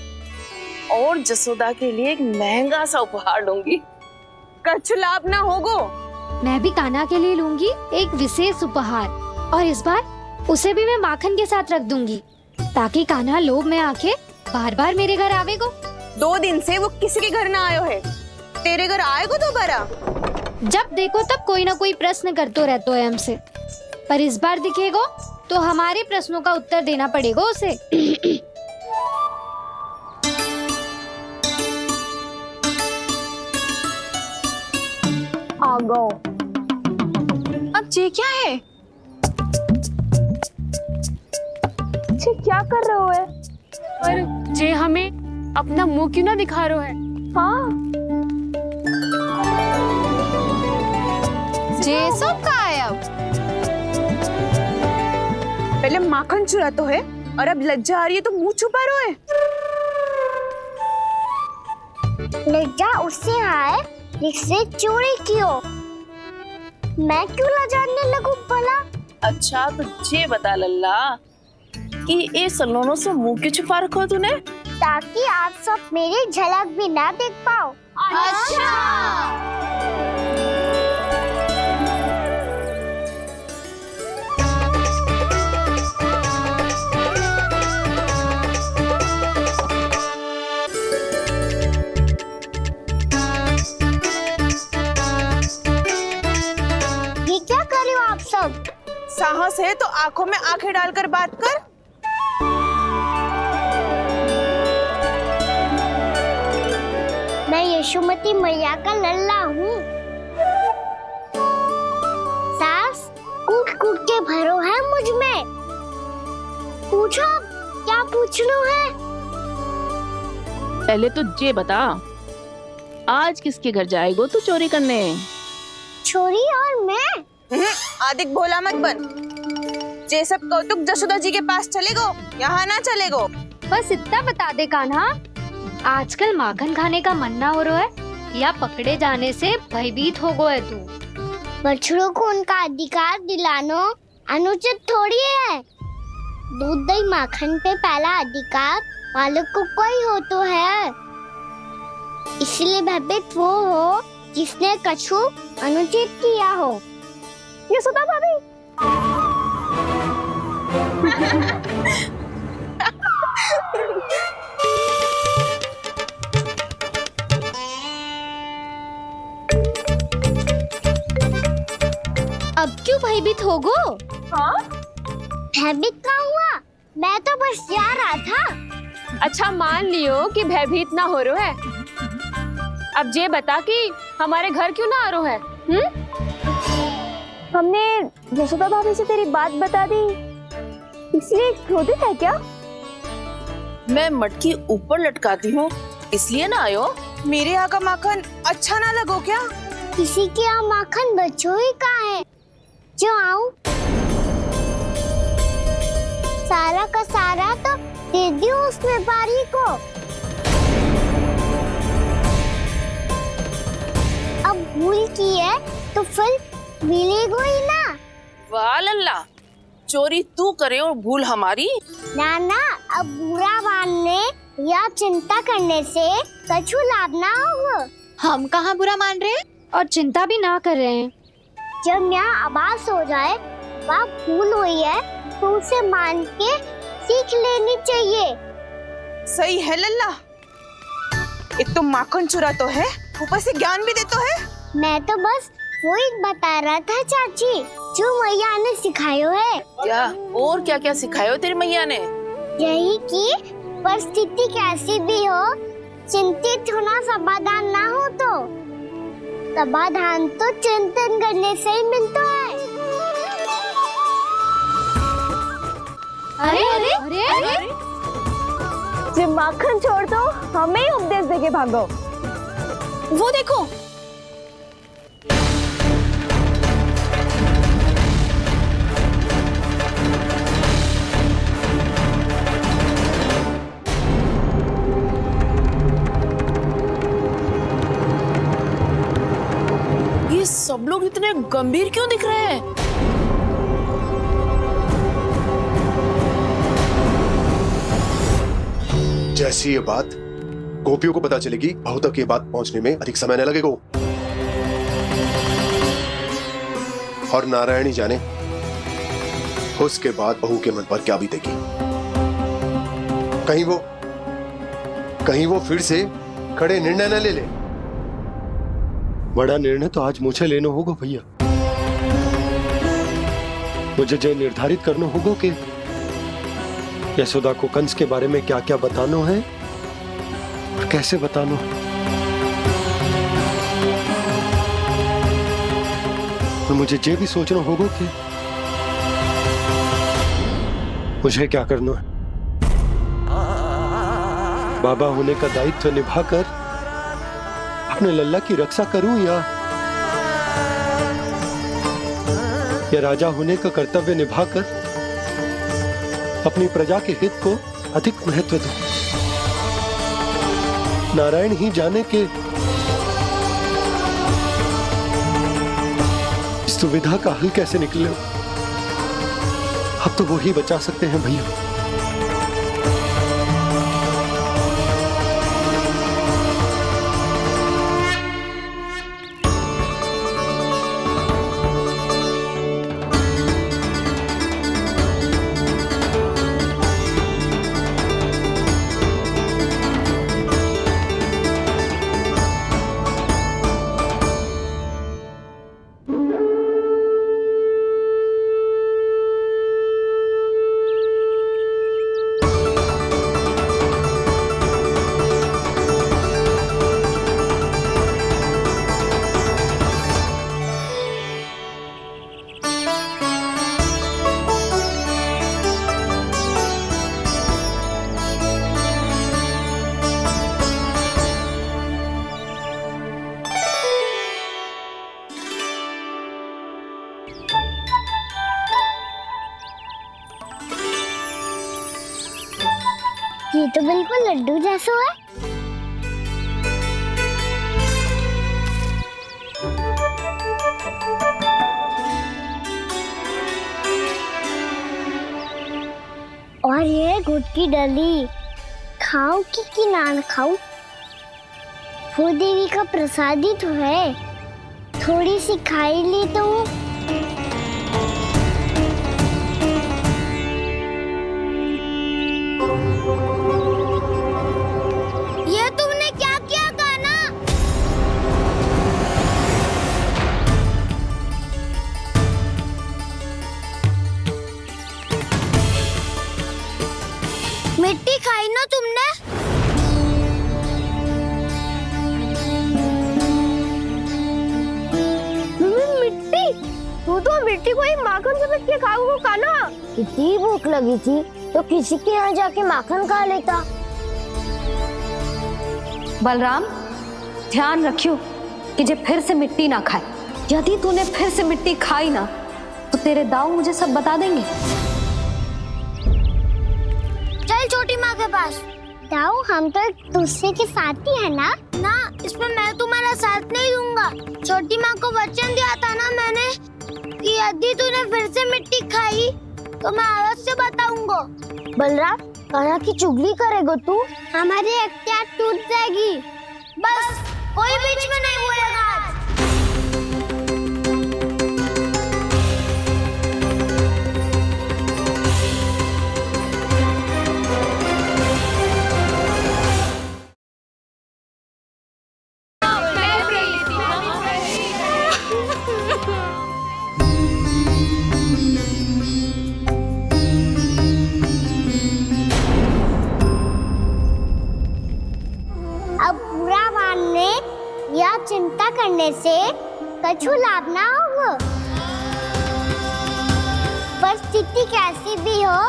Speaker 12: और जसोदा के लिए एक महंगा सा उपहार लूंगी। कछु लाभ ना होगो।
Speaker 2: मैं भी कान्हा के लिए लूंगी एक विशेष उपहार, और इस बार उसे भी मैं माखन के साथ रख दूंगी, ताकि कान्हा लोभ में आके बार बार मेरे घर आवेगो।
Speaker 12: 2 दिन से वो किसी के घर ना आयो है, तेरे घर आएगो दोबारा?
Speaker 2: जब देखो तब कोई ना कोई प्रश्न करते रहते है हमसे, पर इस बार दिखेगो तो हमारे प्रश्नों का उत्तर देना पड़ेगा उसे।
Speaker 12: आ गो। अब ये क्या है? ये क्या कर रहे हो है?
Speaker 10: पर जे हमें अपना मुंह क्यों ना दिखा रहे है?
Speaker 12: हाँ,
Speaker 4: जे सब का है अब?
Speaker 12: पहले माखन चुरा तो है और अब लज्जा आ रही है तो मुंह छुपा रहे है।
Speaker 2: लज्जा उससे आए जिससे चोरी कियो। मैं क्यों लजाने लगूं भला?
Speaker 12: अच्छा तो ये बता लल्ला कि ये सलोनों से मुंह क्यों छुपा रखो तूने?
Speaker 2: ताकि आप सब मेरी झलक भी ना देख पाओ। अच्छा। ये क्या कर रहे हो आप सब?
Speaker 12: साहस है तो आंखों में आंखें डालकर बात कर।
Speaker 2: मैं यशोमती मैया का लल्ला हूँ। सास कूट कूट के भरो है मुझ में। पूछो क्या पूछना है?
Speaker 12: पहले तो ये बता, आज किसके घर जाएगो तू चोरी करने?
Speaker 2: छोरी और मैं?
Speaker 12: आदिक भोला मत बन। ये सब कौतुक जसोदा जी के पास चलेगो, यहाँ ना चलेगो।
Speaker 2: बस इतना बता दे कान्हा, आजकल माखन खाने का मन ना हो रहा है या पकड़े जाने से भयभीत हो गए तू? बछड़ों को उनका अधिकार दिलाना अनुचित थोड़ी है। दूध दही माखन पे पहला अधिकार मालिक को कोई हो तो है। इसलिए भयभीत वो हो जिसने कछु अनुचित किया हो।
Speaker 10: यशोदा भाभी।
Speaker 2: अब क्यों भयभीत हो गो?
Speaker 10: हाँ?
Speaker 2: भयभीत क्या हुआ? मैं तो बस जा रहा था।
Speaker 10: अच्छा मान लियो कि भयभीत ना हो रो है। अब ये बता कि हमारे घर क्यों ना आ रो है? हमने यशोदा भाभी से तेरी बात बता दी, इसलिए क्रोधित है क्या?
Speaker 12: मैं मटकी ऊपर लटकाती हूँ इसलिए ना आयो।
Speaker 14: मेरे यहाँ का माखन अच्छा ना लगो क्या?
Speaker 2: किसी के यहाँ माखन बच्चों ही कहाँ है जो आऊं? सारा का सारा तो दे दियो उस व्यापारी को। अब भूल की है तो फिर मिलेगो ही ना।
Speaker 12: वाह लल्ला, चोरी तू करे और भूल हमारी।
Speaker 2: नाना, अब बुरा मानने या चिंता करने से कछु लाभ ना होगा।
Speaker 4: हम कहाँ बुरा मान रहे हैं और चिंता भी ना कर रहे हैं।
Speaker 2: जब यहाँ आभास हो जाए वहाँ भूल हुई है तो उसे मान के सीख लेनी चाहिए।
Speaker 14: सही है लल्ला, एक तो माखन चुरा तो है, ऊपर से ज्ञान भी दे तो है।
Speaker 2: मैं तो बस वही बता रहा था चाची जो मैया ने सिखायो है।
Speaker 12: क्या और क्या क्या सिखायो तेरी मैया ने?
Speaker 2: यही कि परिस्थिति कैसी भी हो चिंतित होना समाधान ना हो तो समाधान तो चिंतन करने से ही मिलता है।
Speaker 10: अरे अरे अरे, अरे? जब माखन छोड़ दो हमें ही उपदेश देके भागो।
Speaker 12: वो देखो ये सब लोग इतने गंभीर क्यों दिख रहे हैं?
Speaker 11: जैसी ये बात गोपियों को पता चलेगी, बहू तक ये बात पहुंचने में अधिक समय न लगेगा। और नारायण ही जाने उसके बाद बहू के मन पर क्या बीतेगी। कहीं वो फिर से खड़े निर्णय न ले ले।
Speaker 3: बड़ा निर्णय तो आज मुझे लेना होगा भैया। मुझे जो निर्धारित करना होगा कि यशोदा को कंस के बारे में क्या क्या बताना है और कैसे बताना है। और मुझे ये भी सोचना होगा कि मुझे क्या करना है। बाबा होने का दायित्व निभाकर अपने लल्ला की रक्षा करूं या राजा होने का कर्तव्य निभाकर अपनी प्रजा के हित को अधिक महत्व दूं। नारायण ही जाने के इस दुविधा का हल कैसे निकले। अब तो वो ही बचा सकते हैं भैया।
Speaker 2: ये तो बिल्कुल लड्डू जैसा है। और ये गुड़ की डली खाऊं कि ना खाऊं? वो देवी का प्रसाद ही तो है, थोड़ी सी खाई ली तो। ये तुमने क्या किया कान्हा? मिट्टी खाई ना तुमने? मिट्टी? तू तो मिट्टी को ही माखन समझ के खाओगे कान्हा। इतनी भूख लगी थी तो किसी के यहाँ जाके माखन खा लेता।
Speaker 4: बलराम, ध्यान रखियो कि जे फिर से मिट्टी ना खाए। यदि तूने फिर से मिट्टी खाई ना तो तेरे दाऊ मुझे सब बता देंगे।
Speaker 2: चल छोटी माँ के पास। दाऊ, हम तो एक दूसरे के साथी है ना? ना, इसमें मैं तुम्हारा साथ नहीं दूंगा। छोटी माँ को वचन दिया था ना मैंने कि यदि तूने फिर से मिट्टी खाई तो मैं अवश्य बताऊंगा। बलराम, कान्हा की चुगली करेगा तू? हमारी अख्तियार टूट जाएगी। बस कोई बीच में नहीं बोलेगा आज। अब बुरा मानने या चिंता करने से कछु लाभ ना होगा। परिस्थिति कैसी भी हो,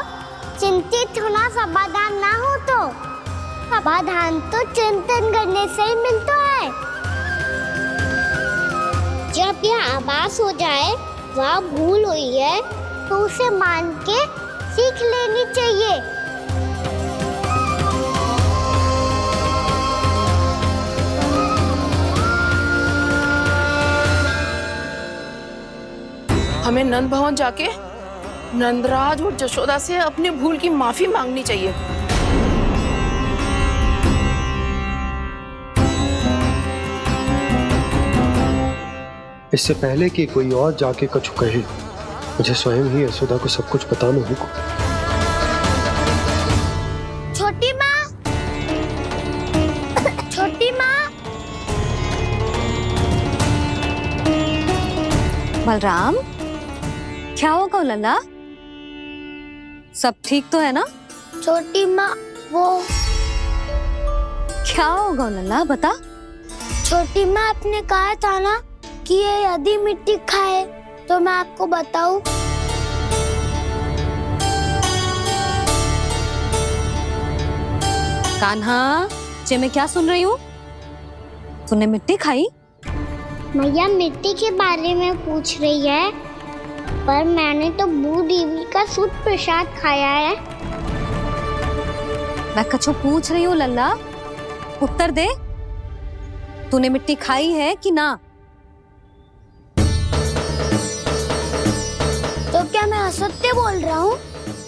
Speaker 2: चिंतित होना समाधान ना हो तो समाधान तो चिंतन करने से ही मिलता है। जब यह आभास हो जाए वह भूल हुई है तो उसे मान के सीख लेनी चाहिए।
Speaker 12: हमें नंद भवन जाके नंदराज और जशोदा से अपनी भूल की माफी मांगनी चाहिए।
Speaker 3: इससे पहले कि कोई और जाके कछु कहे, मुझे स्वयं ही यशोदा को सब कुछ बताना होगा।
Speaker 2: छोटी माँ, छोटी माँ।
Speaker 4: बलराम, क्या होगा लल्ला? सब ठीक तो है ना?
Speaker 2: छोटी माँ, वो
Speaker 4: क्या होगा लल्ला, बता।
Speaker 2: छोटी माँ, आपने कहा था ना कि ये यदि मिट्टी खाए तो मैं आपको बताऊं।
Speaker 4: कान्हा, जे मैं क्या सुन रही हूँ? तूने मिट्टी खाई?
Speaker 2: मैया मिट्टी के बारे में पूछ रही है, पर मैंने तो भू देवी का शुद्ध प्रसाद खाया है।
Speaker 4: मैं कछु पूछ रही हूँ लल्ला, उत्तर दे। तूने मिट्टी खाई है कि ना?
Speaker 2: तो क्या मैं असत्य बोल रहा हूँ?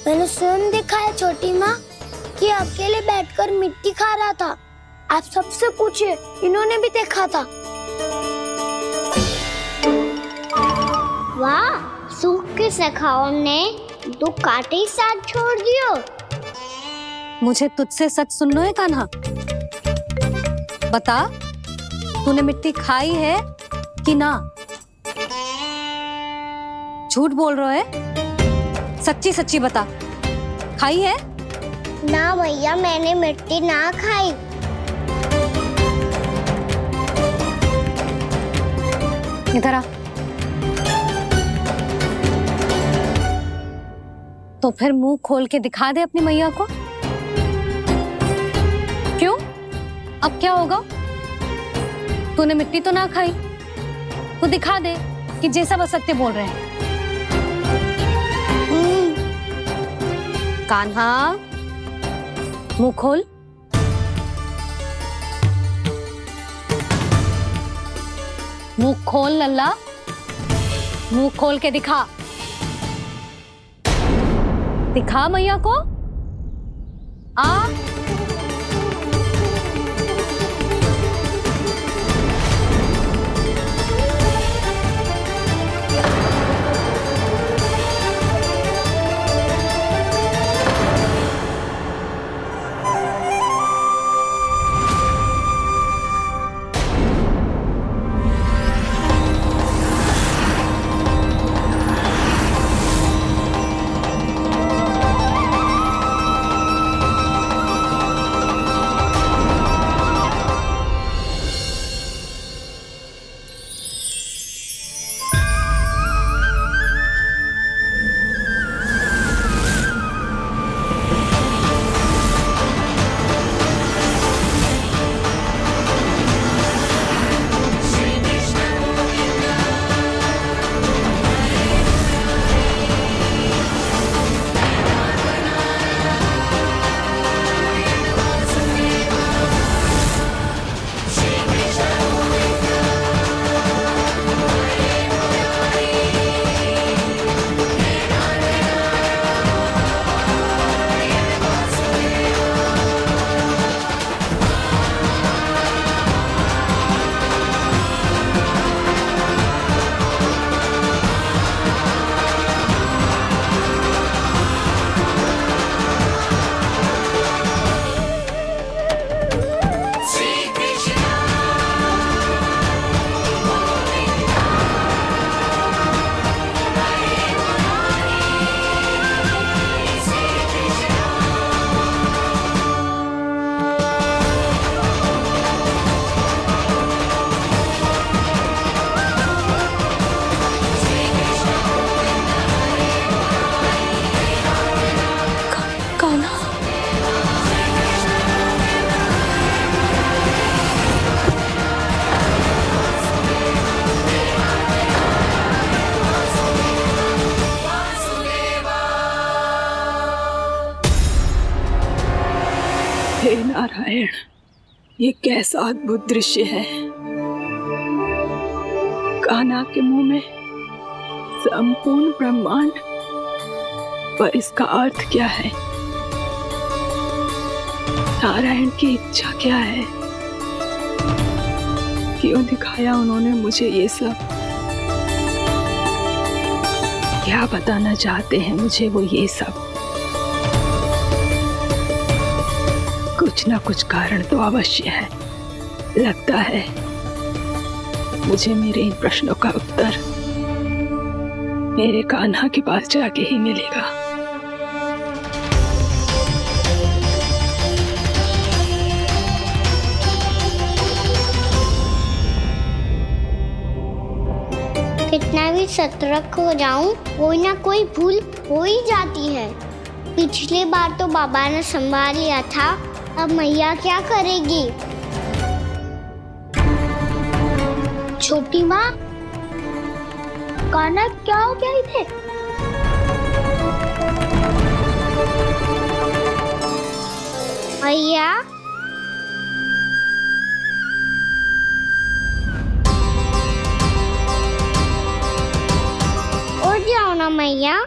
Speaker 2: मैंने स्वयं देखा है छोटी माँ कि अकेले बैठकर मिट्टी खा रहा था। आप सबसे पूछिए, इन्होंने भी देखा था। वाह, सूख के सखाओं ने दो कांटे ही साथ छोड़ दियो।
Speaker 4: मुझे तुझसे सच सुनना है कान्हा। बता, तूने मिट्टी खाई है कि ना? झूठ बोल रहा है, सच्ची सच्ची बता, खाई है?
Speaker 2: ना भैया, मैंने मिट्टी ना खाई।
Speaker 4: इधर आ। तो फिर मुंह खोल के दिखा दे अपनी मैया को। क्यों? अब क्या होगा? तूने मिट्टी तो ना खाई, तो दिखा दे कि जे सब असत्य बोल रहे हैं। कान्हा, मुंह खोल। मुंह खोल लल्ला, मुंह खोल के दिखा। दिखा मैया को। आ
Speaker 12: हे नारायण, ये कैसा अद्भुत दृश्य है। कान्हा के मुंह में संपूर्ण ब्रह्मांड, पर इसका अर्थ क्या है? नारायण की इच्छा क्या है? क्यों दिखाया उन्होंने मुझे ये सब? क्या बताना चाहते हैं मुझे वो ये सब? कुछ ना कुछ कारण तो अवश्य है। लगता है मुझे मेरे इन प्रश्नों का उत्तर मेरे कान्हा के पास जाके ही मिलेगा।
Speaker 2: कितना भी सतर्क हो जाऊं, कोई ना कोई भूल हो ही जाती है। पिछली बार तो बाबा ने संभाल लिया था, अब मैया क्या करेगी? छोटी माँ, कान्हा क्या हो गया इधर? मैया, उठ जाओ ना मैया।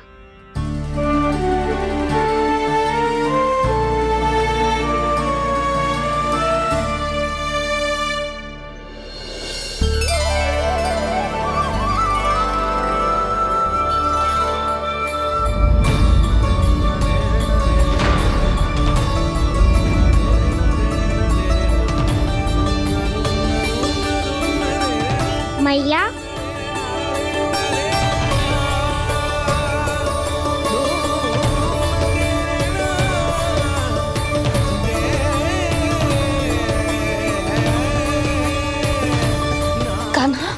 Speaker 2: मैया,
Speaker 4: कान्हा,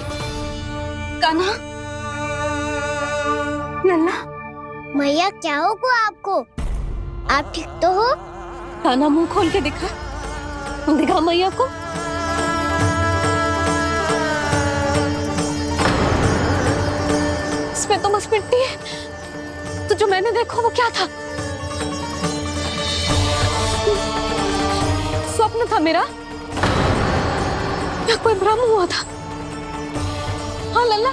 Speaker 4: कान्हा, लल्ला।
Speaker 2: मैया क्या होगा आपको? आप ठीक तो हो?
Speaker 4: कान्हा मुंह खोल के दिखा, दिखा मैया को। इसमें तो बस मिट्टी है, तो जो मैंने देखा वो क्या था? स्वप्न था मेरा या कोई भ्रम हुआ था? हाँ लल्ला,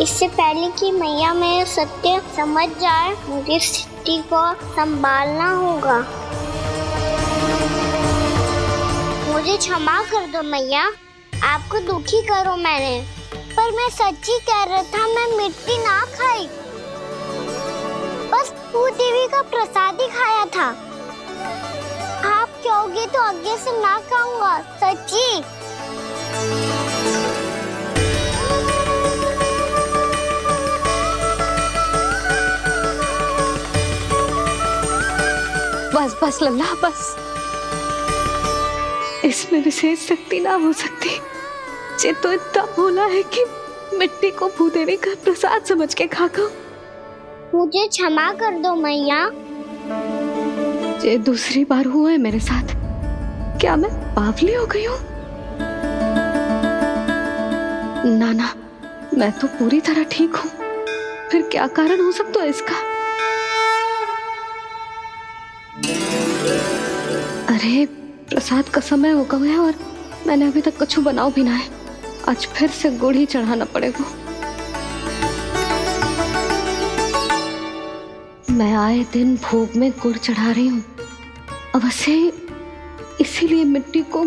Speaker 2: इससे पहले कि मैया मेरे सत्य समझ जाए, मुझे स्थिति को संभालना होगा। मुझे क्षमा कर दो मैया, आपको दुखी करो मैंने, पर मैं सच्ची कह रहा था, मैं मिट्टी ना खाई, बस भूदेवी का प्रसाद ही खाया था। आप कहोगे तो आगे से ना खाऊंगा, सच्ची।
Speaker 4: बस बस लल्ला, बस। इसमें विशेष शक्ति ना हो सकती। ये तो इतना भोला है कि मिट्टी को भूदेवी का प्रसाद समझ के खा गया।
Speaker 2: मुझे क्षमा कर दो मैया।
Speaker 4: ये दूसरी बार हुआ है मेरे साथ। क्या मैं बावली हो गई हूँ? ना ना, मैं तो पूरी तरह ठीक हूँ। फिर क्या कारण हो सकता है इसका? अरे प्रसाद का समय हो गया है और मैंने अभी तक कुछ बनाओ भी ना है। आज फिर से गुड़ ही चढ़ाना पड़ेगा। मैं आए दिन भोग में गुड़ चढ़ा रही हूँ, अवश्य इसीलिए मिट्टी को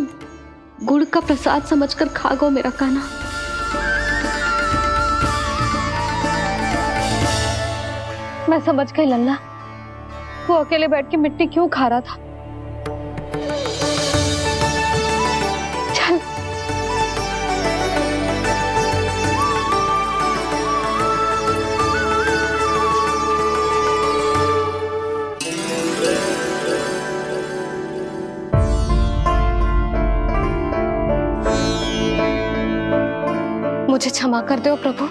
Speaker 4: गुड़ का प्रसाद समझकर खा गो मेरा कान्हा। मैं समझ गई लल्ला, वो अकेले बैठ के मिट्टी क्यों खा रहा था। चल मुझे क्षमा कर दो प्रभु।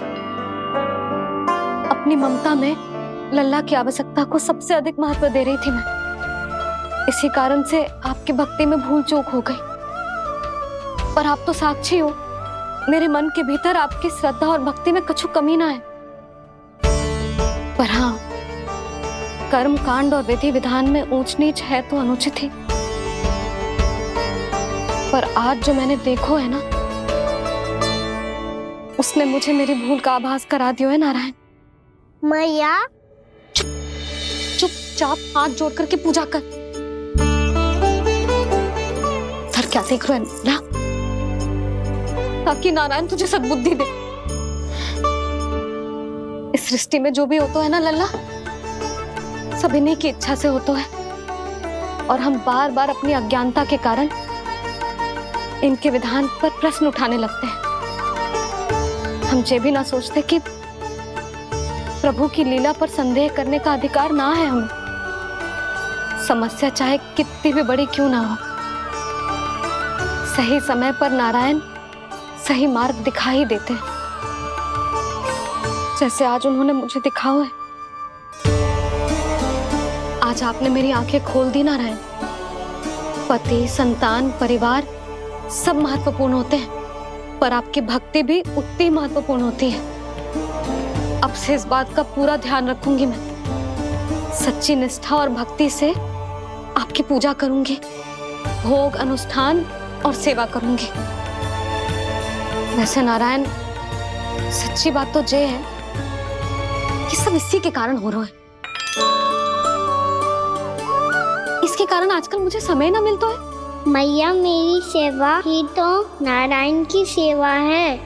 Speaker 4: अपनी ममता में लल्ला की आवश्यकता को सबसे अधिक महत्व दे रही थी मैं। इसी कारण से आपकी भक्ति में भूल चूक हो गई। पर आप तो साक्षी हो, मेरे मन के भीतर आपकी श्रद्धा और भक्ति में कुछ कमी ना है। पर हाँ, कर्म कांड और विधि विधान में ऊंच नीच है तो अनुचित ही। पर आज जो मैंने देखो है ना, उसने मुझे मेरी भूल का आभास करा दियो है नारायण।
Speaker 2: मैया
Speaker 4: चुपचाप हाथ जोड़ करके पूजा कर। सर क्या देख रहे हैं ना, ताकि नारायण तुझे सद्बुद्धि दे। इस सृष्टि में जो भी होता है ना लल्ला, सब इन्हीं की इच्छा से होता है, और हम बार बार अपनी अज्ञानता के कारण इनके विधान पर प्रश्न उठाने लगते हैं। हम ये भी ना सोचते कि प्रभु की लीला पर संदेह करने का अधिकार ना है हमें, समस्या चाहे कितनी भी बड़ी क्यों ना हो। सही समय पर नारायण सही मार्ग दिखा ही देते हैं, जैसे आज उन्होंने मुझे दिखाओ है। आज आपने मेरी आंखें खोल दी नारायण। पति, संतान, परिवार सब महत्वपूर्ण होते हैं, पर आपकी भक्ति भी उतनी महत्वपूर्ण होती है। अब से इस बात का पूरा ध्यान रखूंगी मैं। सच्ची निष्ठा और भक्ति से आपकी पूजा करूंगी, भोग, अनुष्ठान और सेवा करूंगी। वैसे नारायण, सच्ची बात तो ये है कि सब इसी के कारण हो रहा है। इसके कारण आजकल मुझे समय ना मिलता है।
Speaker 2: मैया, मेरी सेवा ही तो नारायण की सेवा है।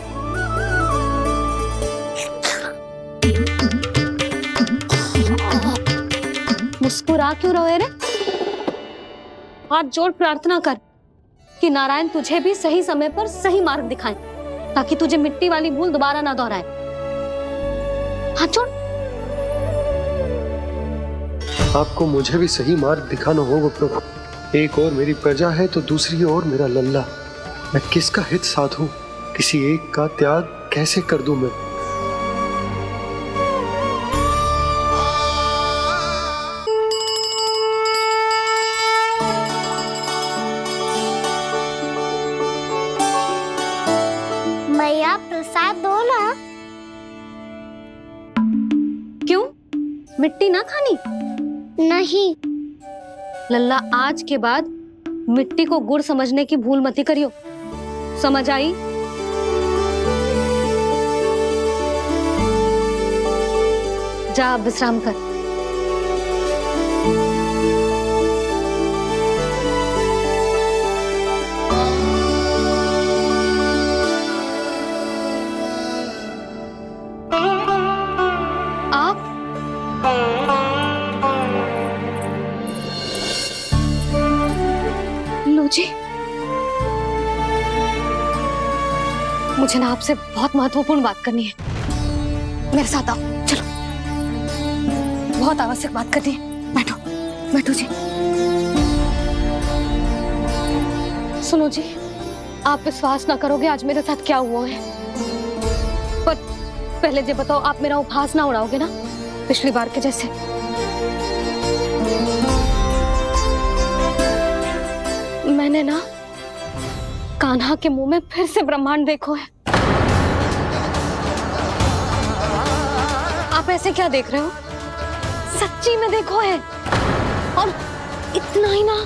Speaker 4: मुस्कुरा क्यों रहे रे? हाथ जोड़ प्रार्थना कर कि नारायण तुझे भी सही समय पर सही मार्ग दिखाएं, ताकि तुझे मिट्टी वाली भूल दोबारा ना दोहराए। हाथ जोड़।
Speaker 3: आपको मुझे भी सही मार्ग दिखाना होगा प्रभु। एक और मेरी प्रजा है तो दूसरी ओर मेरा लल्ला। मैं किसका हित साधूं? किसी एक का त्याग कैसे कर दूं मैं?
Speaker 2: मैया, प्रसाद दो ना।
Speaker 4: क्यों? मिट्टी ना खानी?
Speaker 2: नहीं।
Speaker 4: लल्ला, आज के बाद मिट्टी को गुड़ समझने की भूल मत करियो, समझ आई? जा विश्राम कर। जी, मुझे ना आपसे बहुत महत्वपूर्ण बात करनी है। मेरे साथ आओ, चलो। बहुत आवश्यक बात करनी है। बैठो, बैठो जी। सुनो जी, आप विश्वास ना करोगे आज मेरे साथ क्या हुआ है। पर पहले ये बताओ, आप मेरा उपहास ना उड़ाओगे ना पिछली बार के जैसे? मैंने ना कान्हा के मुंह में फिर से ब्रह्मांड देखो है। आप ऐसे क्या देख रहे हो? सच्ची में देखो है। और इतना ही ना,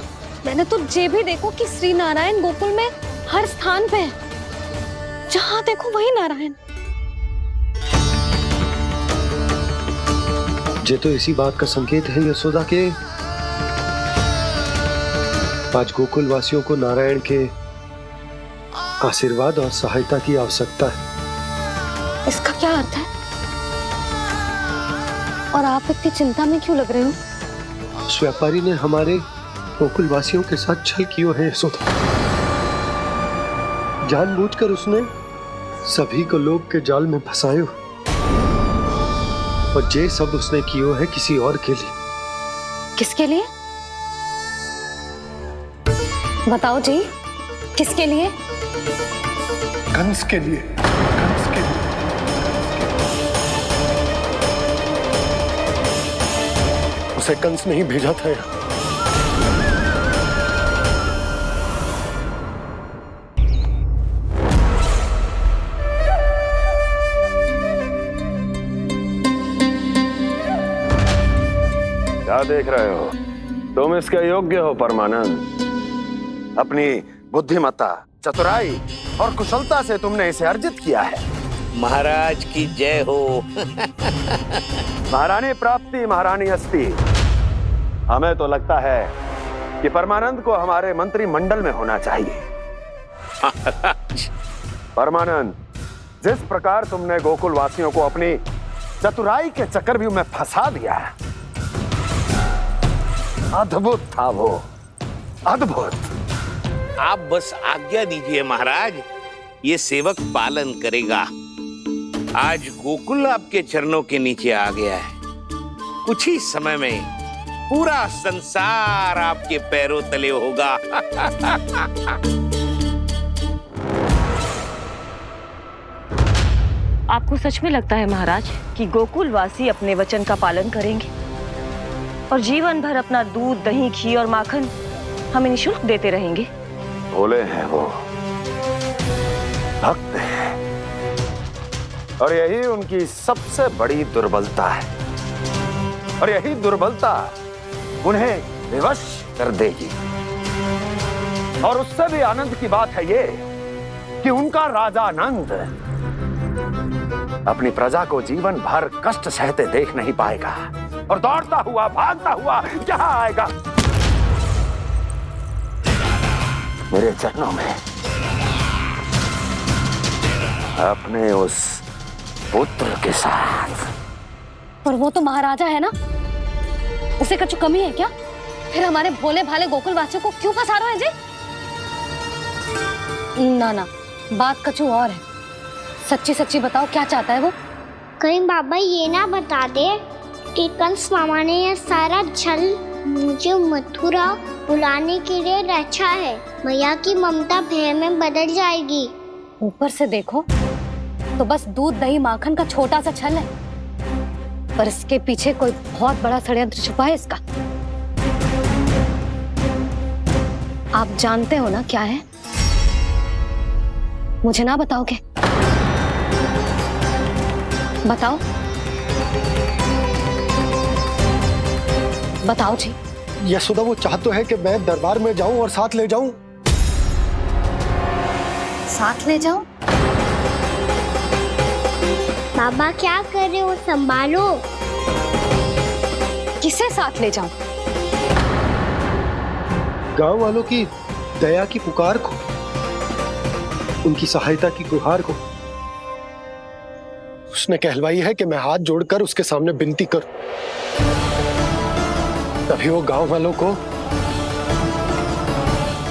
Speaker 4: मैंने तो ये भी देखो कि श्री नारायण गोकुल में हर स्थान पे है, जहां देखो वही नारायण।
Speaker 3: ये तो इसी बात का संकेत है यशोदा के आज गोकुल वासियों को नारायण के आशीर्वाद और सहायता की आवश्यकता है।
Speaker 4: इसका क्या अर्थ है? और आप इतनी चिंता में क्यों लग रहे हो?
Speaker 3: उस व्यापारी ने हमारे गोकुल वासियों के साथ छल किया है यशोदा। जानबूझकर उसने सभी को लोभ के जाल में फंसायो, और ये सब उसने किया है किसी और के लिए।
Speaker 4: किसके लिए? बताओ जी, किसके लिए?
Speaker 6: कंस के लिए। कंस के लिए।
Speaker 3: उसे कंस नहीं भेजा था यहाँ।
Speaker 5: क्या देख रहे हो? तुम इसके योग्य हो परमानंद। अपनी बुद्धिमत्ता, चतुराई और कुशलता से तुमने इसे अर्जित किया है।
Speaker 7: महाराज की जय हो।
Speaker 5: महारानी प्राप्ति महारानी अस्ति। हमें तो लगता है कि परमानंद को हमारे मंत्रिमंडल में होना चाहिए। परमानंद, जिस प्रकार तुमने गोकुल वासियों को अपनी चतुराई के चक्रव्यूह में फंसा दिया, अद्भुत था वो, अद्भुत।
Speaker 7: आप बस आज्ञा दीजिए महाराज, ये सेवक पालन करेगा। आज गोकुल आपके चरणों के नीचे आ गया है। कुछ ही समय में पूरा संसार आपके पैरों तले होगा।
Speaker 15: आपको सच में लगता है महाराज कि गोकुल वासी अपने वचन का पालन करेंगे और जीवन भर अपना दूध, दही, घी और माखन हमें निःशुल्क देते रहेंगे?
Speaker 5: भोले हैं वो, भक्त हैं, और यही उनकी सबसे बड़ी दुर्बलता है। और यही दुर्बलता उन्हें विवश कर देगी। और उससे भी आनंद की बात है ये कि उनका राजा नंद अपनी प्रजा को जीवन भर कष्ट सहते देख नहीं पाएगा और दौड़ता हुआ, भागता हुआ यहाँ आएगा मेरे चरणों में, अपने उस पुत्र के साथ।
Speaker 4: पर वो तो महाराजा है ना, उसे कुछ कमी है क्या? फिर हमारे भोले भाले गोकुल वासियों को क्यों फंसा रहे हैं जी? ना ना, बात कछु और है। सच्ची सच्ची बताओ, क्या चाहता है वो?
Speaker 2: कहीं बाबा ये ना बता दे कि कंस मामा ने ये सारा छल मुझे मथुरा बुलाने के लिए रचा है। मैया की ममता भय में बदल जाएगी।
Speaker 4: ऊपर से देखो तो बस दूध, दही, माखन का छोटा सा छल है, पर इसके पीछे कोई बहुत बड़ा षड्यंत्र छुपा है इसका। आप जानते हो ना क्या है? मुझे ना बताओगे? बताओ, बताओ जी।
Speaker 3: यशोदा, वो चाह तो है कि मैं दरबार में जाऊं और साथ ले जाऊं।
Speaker 4: साथ ले जाऊं?
Speaker 2: बाबा क्या कर रहे हो, संभालो।
Speaker 4: किसे साथ ले जाऊं?
Speaker 3: गांव वालों की दया की पुकार को, उनकी सहायता की गुहार को। उसने कहलवाई है कि मैं हाथ जोड़कर उसके सामने विनती करूं, तभी वो गांव वालों को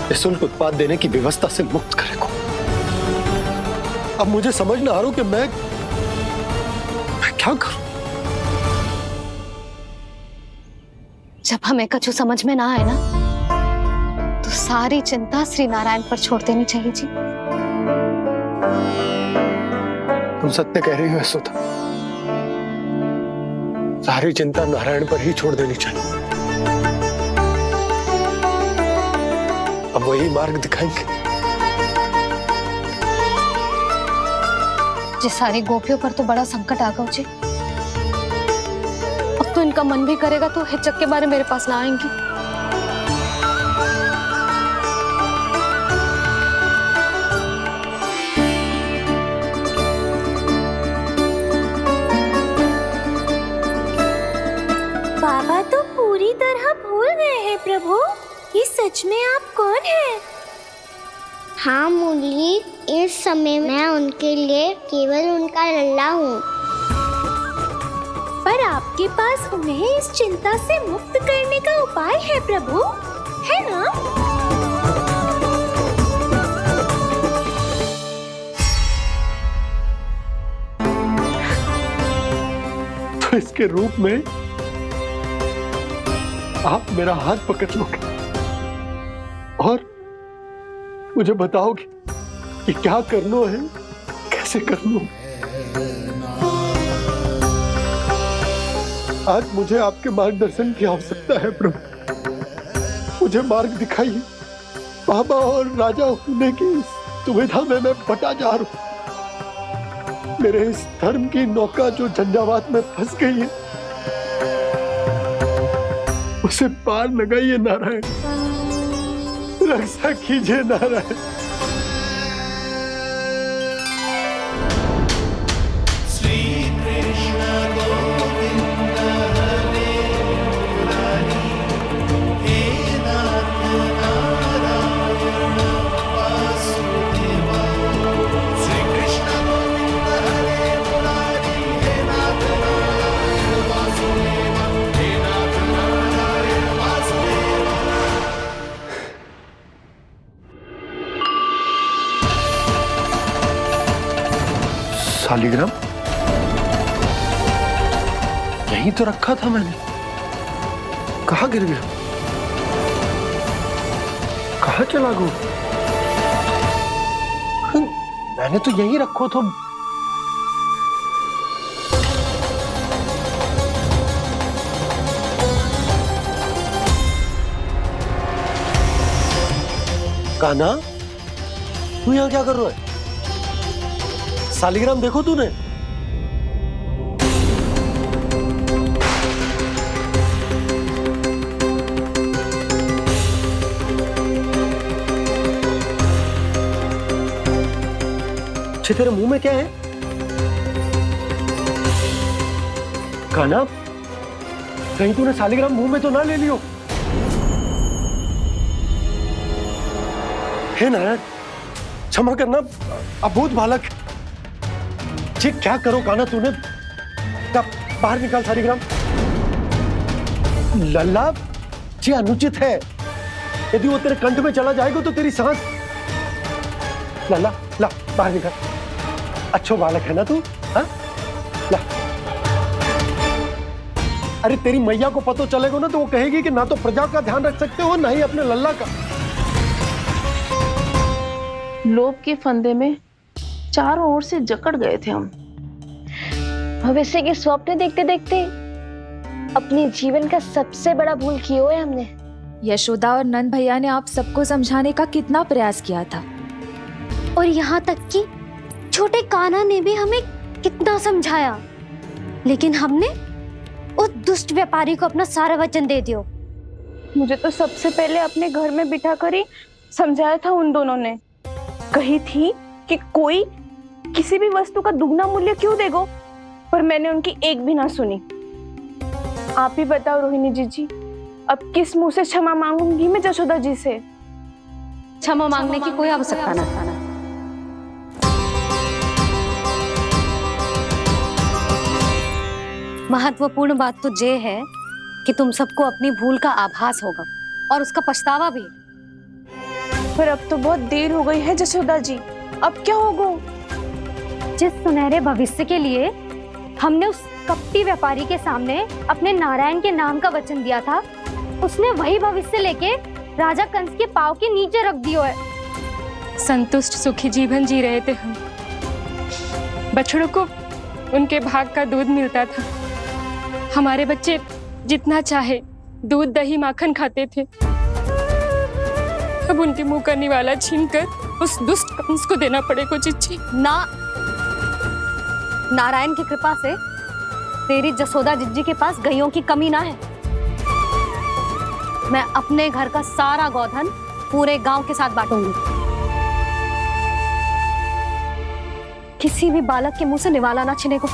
Speaker 3: निःशुल्क उत्पाद देने की व्यवस्था से मुक्त करेगा। अब मुझे समझ ना आ रहा कि मैं क्या करूं।
Speaker 4: जब हमें कछु समझ में ना आए ना, तो सारी चिंता श्री नारायण पर छोड़ देनी चाहिए जी।
Speaker 3: तुम सत्य कह रही हो यशोदा, सारी चिंता नारायण पर ही छोड़ देनी चाहिए। अब वही मार्ग दिखाएंगे।
Speaker 4: जिस सारी गोपियों पर तो बड़ा संकट आ गया जी। अब तो इनका मन भी करेगा तो हिचक के बारे मेरे पास ना आएंगी।
Speaker 2: बाबा तो पूरी तरह भूल गए हैं प्रभु, ये सच में आप कौन हैं? हाँ मुरली, इस समय मैं उनके लिए केवल उनका लल्ला हूँ। पर आपके पास उन्हें इस चिंता से मुक्त करने का उपाय है प्रभु, है ना?
Speaker 3: तो इसके रूप में आप मेरा हाथ पकड़ लोगे और मुझे बताओगे कि क्या करना है, कैसे करना है। आज मुझे आपके मार्गदर्शन की आवश्यकता है प्रभु। मुझे मार्ग दिखाइए। बाबा और राजा होने की दुविधा में मैं बटा जा रहा हूं। मेरे इस धर्म की नौका जो झंझावात में फंस गई है, उसे पार लगाइए नारायण। रक्षा कीजिए नारायण। शालिग्राम यहीं तो रखा था मैंने, कहाँ गिर गया, कहाँ चला गया? मैंने तो यहीं रखो तो। कान्हा, तू यहाँ क्या कर रहा है? शालिग्राम देखो तूने? अच्छे, तेरे मुंह में क्या है? कान्हा, कहीं तूने शालिग्राम मुंह में तो ना ले लियो? हे नारायण, क्षमा करना, अबोध बालक। जी क्या करो कान्हा तूने? क्या बाहर निकाल शालिग्राम। लल्ला, जी अनुचित है। यदि वो तेरे कंठ में चला जाएगा तो तेरी सांस। लल्ला, ला बाहर निकाल। अच्छो बालक है ना तू? हाँ, ला। अरे तेरी मैया को पता चलेगा ना तो वो कहेगी कि ना तो प्रजा का ध्यान रख सकते हो ना ही अपने लल्ला का।
Speaker 12: लोभ के फंदे में चारों ओर से जकड़ गए थे हम।
Speaker 4: भविष्य के स्वप्न देखते देखते अपने जीवन का सबसे बड़ा भूल किया है हमने।
Speaker 16: यशोदा और नंद भैया ने आप सबको समझाने का कितना प्रयास किया था,
Speaker 4: और यहाँ तक कि छोटे कान्हा ने भी हमें कितना समझाया, लेकिन हमने उस दुष्ट व्यापारी को अपना सारा वचन दे दिया।
Speaker 10: मुझे तो सबसे पहले अपने घर में बिठा कर ही समझाया था उन दोनों ने। कही थी कि कोई किसी भी वस्तु का दुगना मूल्य क्यों देगा, पर मैंने उनकी एक भी ना सुनी। आप ही बताओ रोहिणी जी, अब किस मुंह से क्षमा मांगूंगी मैं जशोदा जी से?
Speaker 4: क्षमा मांगने की कोई आवश्यकता ना। महत्वपूर्ण बात तो ये है कि तुम सबको अपनी भूल का आभास होगा और उसका पछतावा भी।
Speaker 10: पर अब तो बहुत देर हो गई है जशोदा जी, अब क्या होगा?
Speaker 4: जिस सुनहरे भविष्य के लिए हमने उस कपटी व्यापारी के सामने अपने नारायण के नाम का वचन दिया था, उसने वही भविष्य लेके राजा कंस के पांव के नीचे रख दिया है।
Speaker 17: संतुष्ट सुखी जीवन जी रहे थे हम। बछड़ों को उनके भाग का दूध मिलता था। हमारे बच्चे जितना चाहे दूध दही माखन खाते थे। अब उनके मुंह का निवाला छीनकर उस दुष्ट कंस को देना पड़ेगा चिच्ची।
Speaker 4: ना, नारायण की कृपा से तेरी जसोदा जिज्जी के पास गायों की कमी ना है। मैं अपने घर का सारा गोधन पूरे गांव के साथ बांटूंगी। किसी भी बालक के मुंह से निवाला ना छिने को।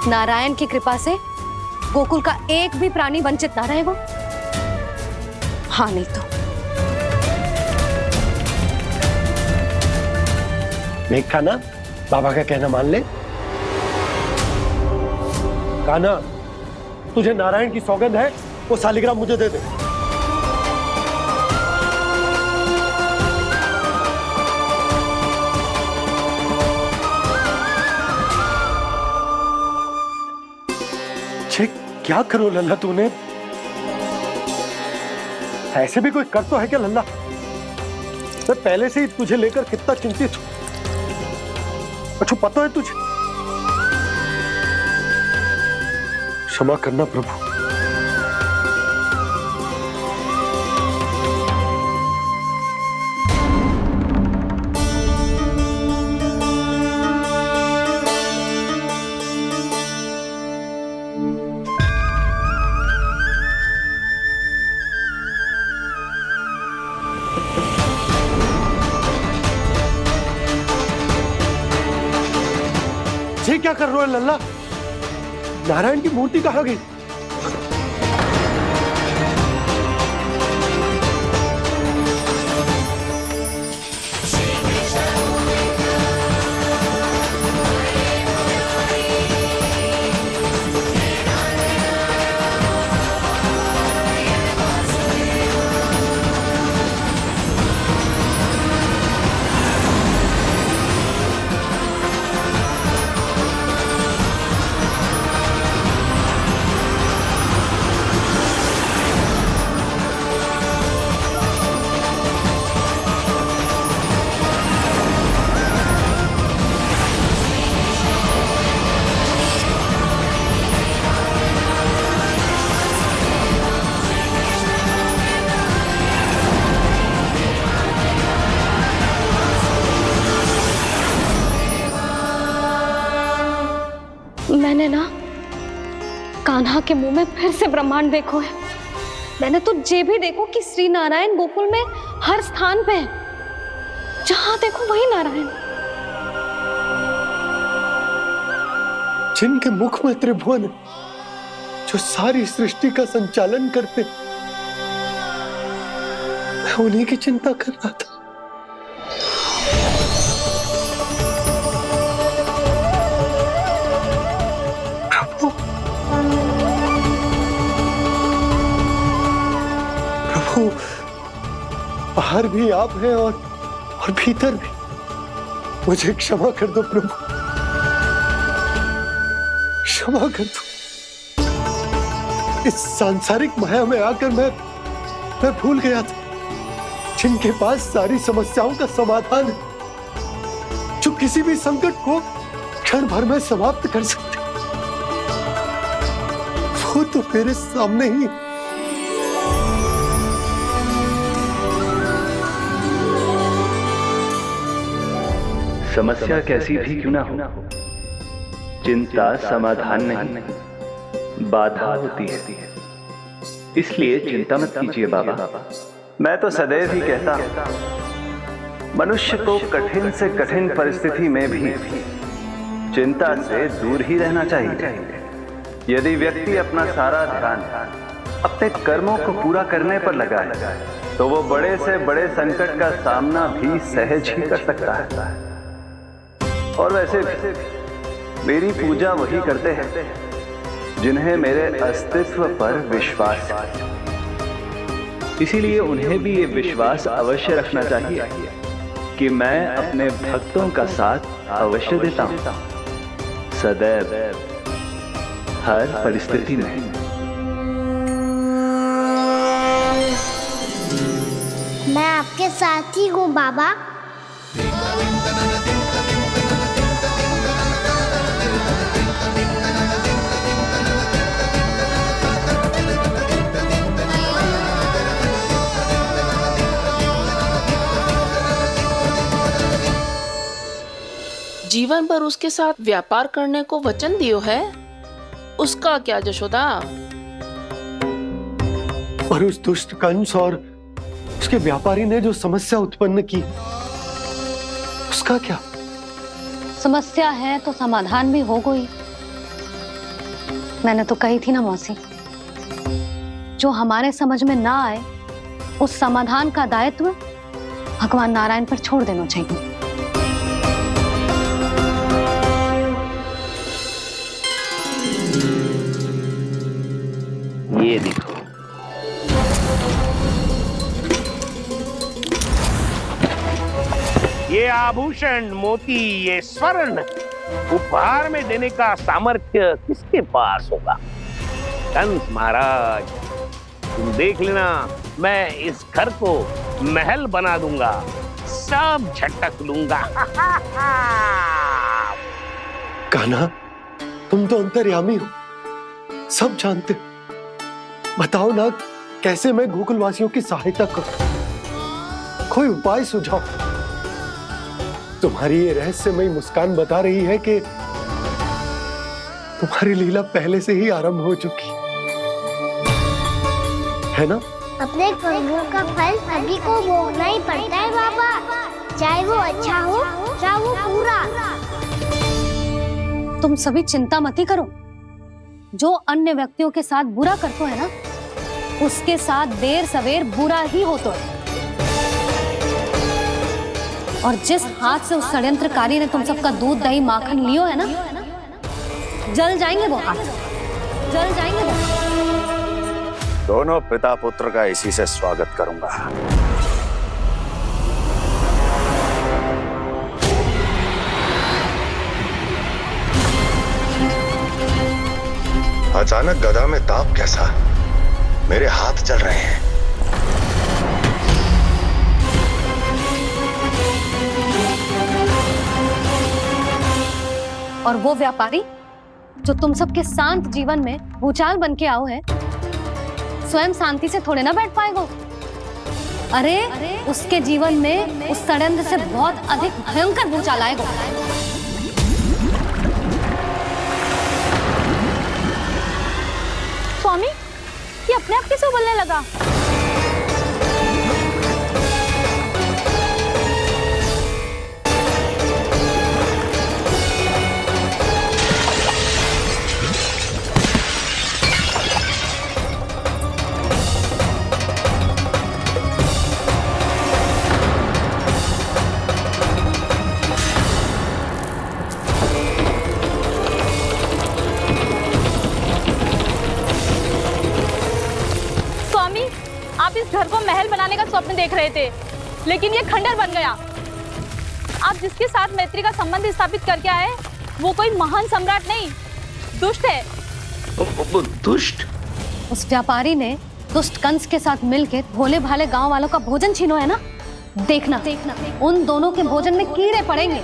Speaker 4: नारायण की कृपा से गोकुल का एक भी प्राणी वंचित ना रहेगा। हाँ नहीं तो
Speaker 3: देख कान्हा, बाबा का कहना मान ले। कान्हा, तुझे नारायण की सौगंध है, वो शालिग्राम मुझे दे दे। छे, क्या करो लल्ला तूने? ऐसे भी कोई कर तो है क्या लल्ला? मैं पहले से ही तुझे लेकर कितना चिंतित हूं। अच्छा पता है तुझे? क्षमा करना प्रभु। क्या कर रहे हो लल्ला? नारायण की मूर्ति कहाँ गई?
Speaker 4: मैंने ना कान्हा के मुंह में फिर से ब्रह्मांड देखो है। मैंने तो ये भी देखो कि श्री नारायण गोकुल में हर स्थान पे है, जहां देखो वही नारायण।
Speaker 3: जिनके मुख में त्रिभुवन, जो सारी सृष्टि का संचालन करते, मैं उन्हीं की चिंता कर रहा था। प्रभु, बाहर भी आप हैं और भीतर भी। मुझे क्षमा कर दो प्रभु, क्षमा कर दो। इस सांसारिक माया में आकर मैं भूल गया था जिनके पास सारी समस्याओं का समाधान है, जो किसी भी संकट को क्षण भर में समाप्त कर सकते, वो तो मेरे सामने ही।
Speaker 13: समस्या कैसी भी क्यों ना हो, चिंता समाधान नहीं, बाधा होती है। इसलिए चिंता मत कीजिए बाबा। मैं तो सदैव ही कहता हूं, मनुष्य को कठिन से कठिन परिस्थिति में भी चिंता से दूर ही रहना चाहिए। यदि व्यक्ति अपना सारा ध्यान अपने कर्मों को पूरा करने पर लगाए, तो वो बड़े से बड़े संकट का सामना भी सहज ही कर सकता है। और वैसे भी मेरी पूजा वही करते हैं जिन्हें मेरे अस्तित्व पर विश्वास है। इसीलिए उन्हें भी ये विश्वास अवश्य रखना चाहिए कि मैं अपने भक्तों का साथ अवश्य देता हूं, सदैव, हर परिस्थिति में।
Speaker 2: मैं आपके साथ ही हूँ बाबा।
Speaker 12: जीवन भर उसके साथ व्यापार करने को वचन दियो है, उसका क्या जशोदा?
Speaker 3: और उस दुष्ट कंस और उसके व्यापारी ने जो समस्या उत्पन्न की, उसका क्या?
Speaker 4: समस्या है तो समाधान भी हो गई। मैंने तो कही थी ना मौसी, जो हमारे समझ में ना आए उस समाधान का दायित्व भगवान नारायण पर छोड़ देना चाहिए।
Speaker 7: ये देखो, ये आभूषण, मोती, ये स्वर्ण उपहार में देने का सामर्थ्य किसके पास होगा? कंस महाराज, तुम देख लेना, मैं इस घर को महल बना दूंगा, सब झटक लूंगा।
Speaker 3: कान्हा, तुम तो अंतर्यामी हो, सब जानते हो। बताओ ना, कैसे मैं गोकुलवासियों की सहायता करूं? कोई उपाय सुझाओ। तुम्हारी ये रहस्यमयी मुस्कान बता रही है कि तुम्हारी लीला पहले से ही आरंभ हो चुकी है ना?
Speaker 2: अपने कर्मों का फल सभी को भोगना ही पड़ता है बाबा, चाहे वो अच्छा हो चाहे वो बुरा।
Speaker 4: तुम सभी चिंता मत ही करो। जो अन्य व्यक्तियों के साथ बुरा करते है ना, उसके साथ देर सवेर बुरा ही होता है। और जिस हाथ से उस षड्यंत्रकारी ने तुम सबका दूध दही माखन लियो है ना, जल जाएंगे वो हाथ, जल जाएंगे वो।
Speaker 5: दोनों पिता पुत्र का इसी से स्वागत करूंगा।
Speaker 11: अचानक गदा में ताप कैसा? मेरे हाथ जल रहे हैं।
Speaker 4: और वो व्यापारी जो तुम सबके शांत जीवन में भूचाल बन के आओ है, स्वयं शांति से थोड़े ना बैठ पाएगा। अरे उसके जीवन में उस षड्यंत्र से बहुत अधिक भयंकर भूचाल आएगा।
Speaker 10: स्वामी, ये अपने आप कैसे उबलने लगा? आप इस घर को महल बनाने का स्वप्न देख रहे थे, लेकिन ये खंडर बन गया। आप जिसके साथ मैत्री का संबंध स्थापित करके आए, वो कोई महान सम्राट नहीं, दुष्ट है।
Speaker 7: दुष्ट?
Speaker 4: उस व्यापारी ने दुष्ट कंस के साथ मिलकर भोले भाले गांव वालों का भोजन छीनो है ना। देखना उन दोनों के भोजन में कीड़े पड़ेंगे।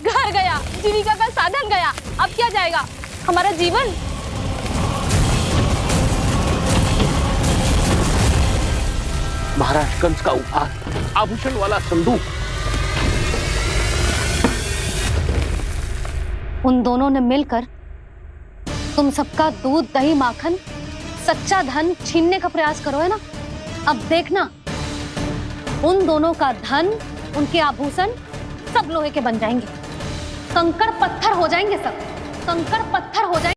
Speaker 10: घर गया, जीविका का साधन गया, अब क्या जाएगा हमारा जीवन?
Speaker 7: महाराज कंस का उपहार, आभूषण वाला संदूक।
Speaker 4: उन दोनों ने मिलकर तुम सबका दूध दही माखन सच्चा धन छीनने का प्रयास करो है ना। अब देखना उन दोनों का धन, उनके आभूषण सब लोहे के बन जाएंगे, कंकड़ पत्थर हो जाएंगे, सब कंकड़ पत्थर हो जाएंगे।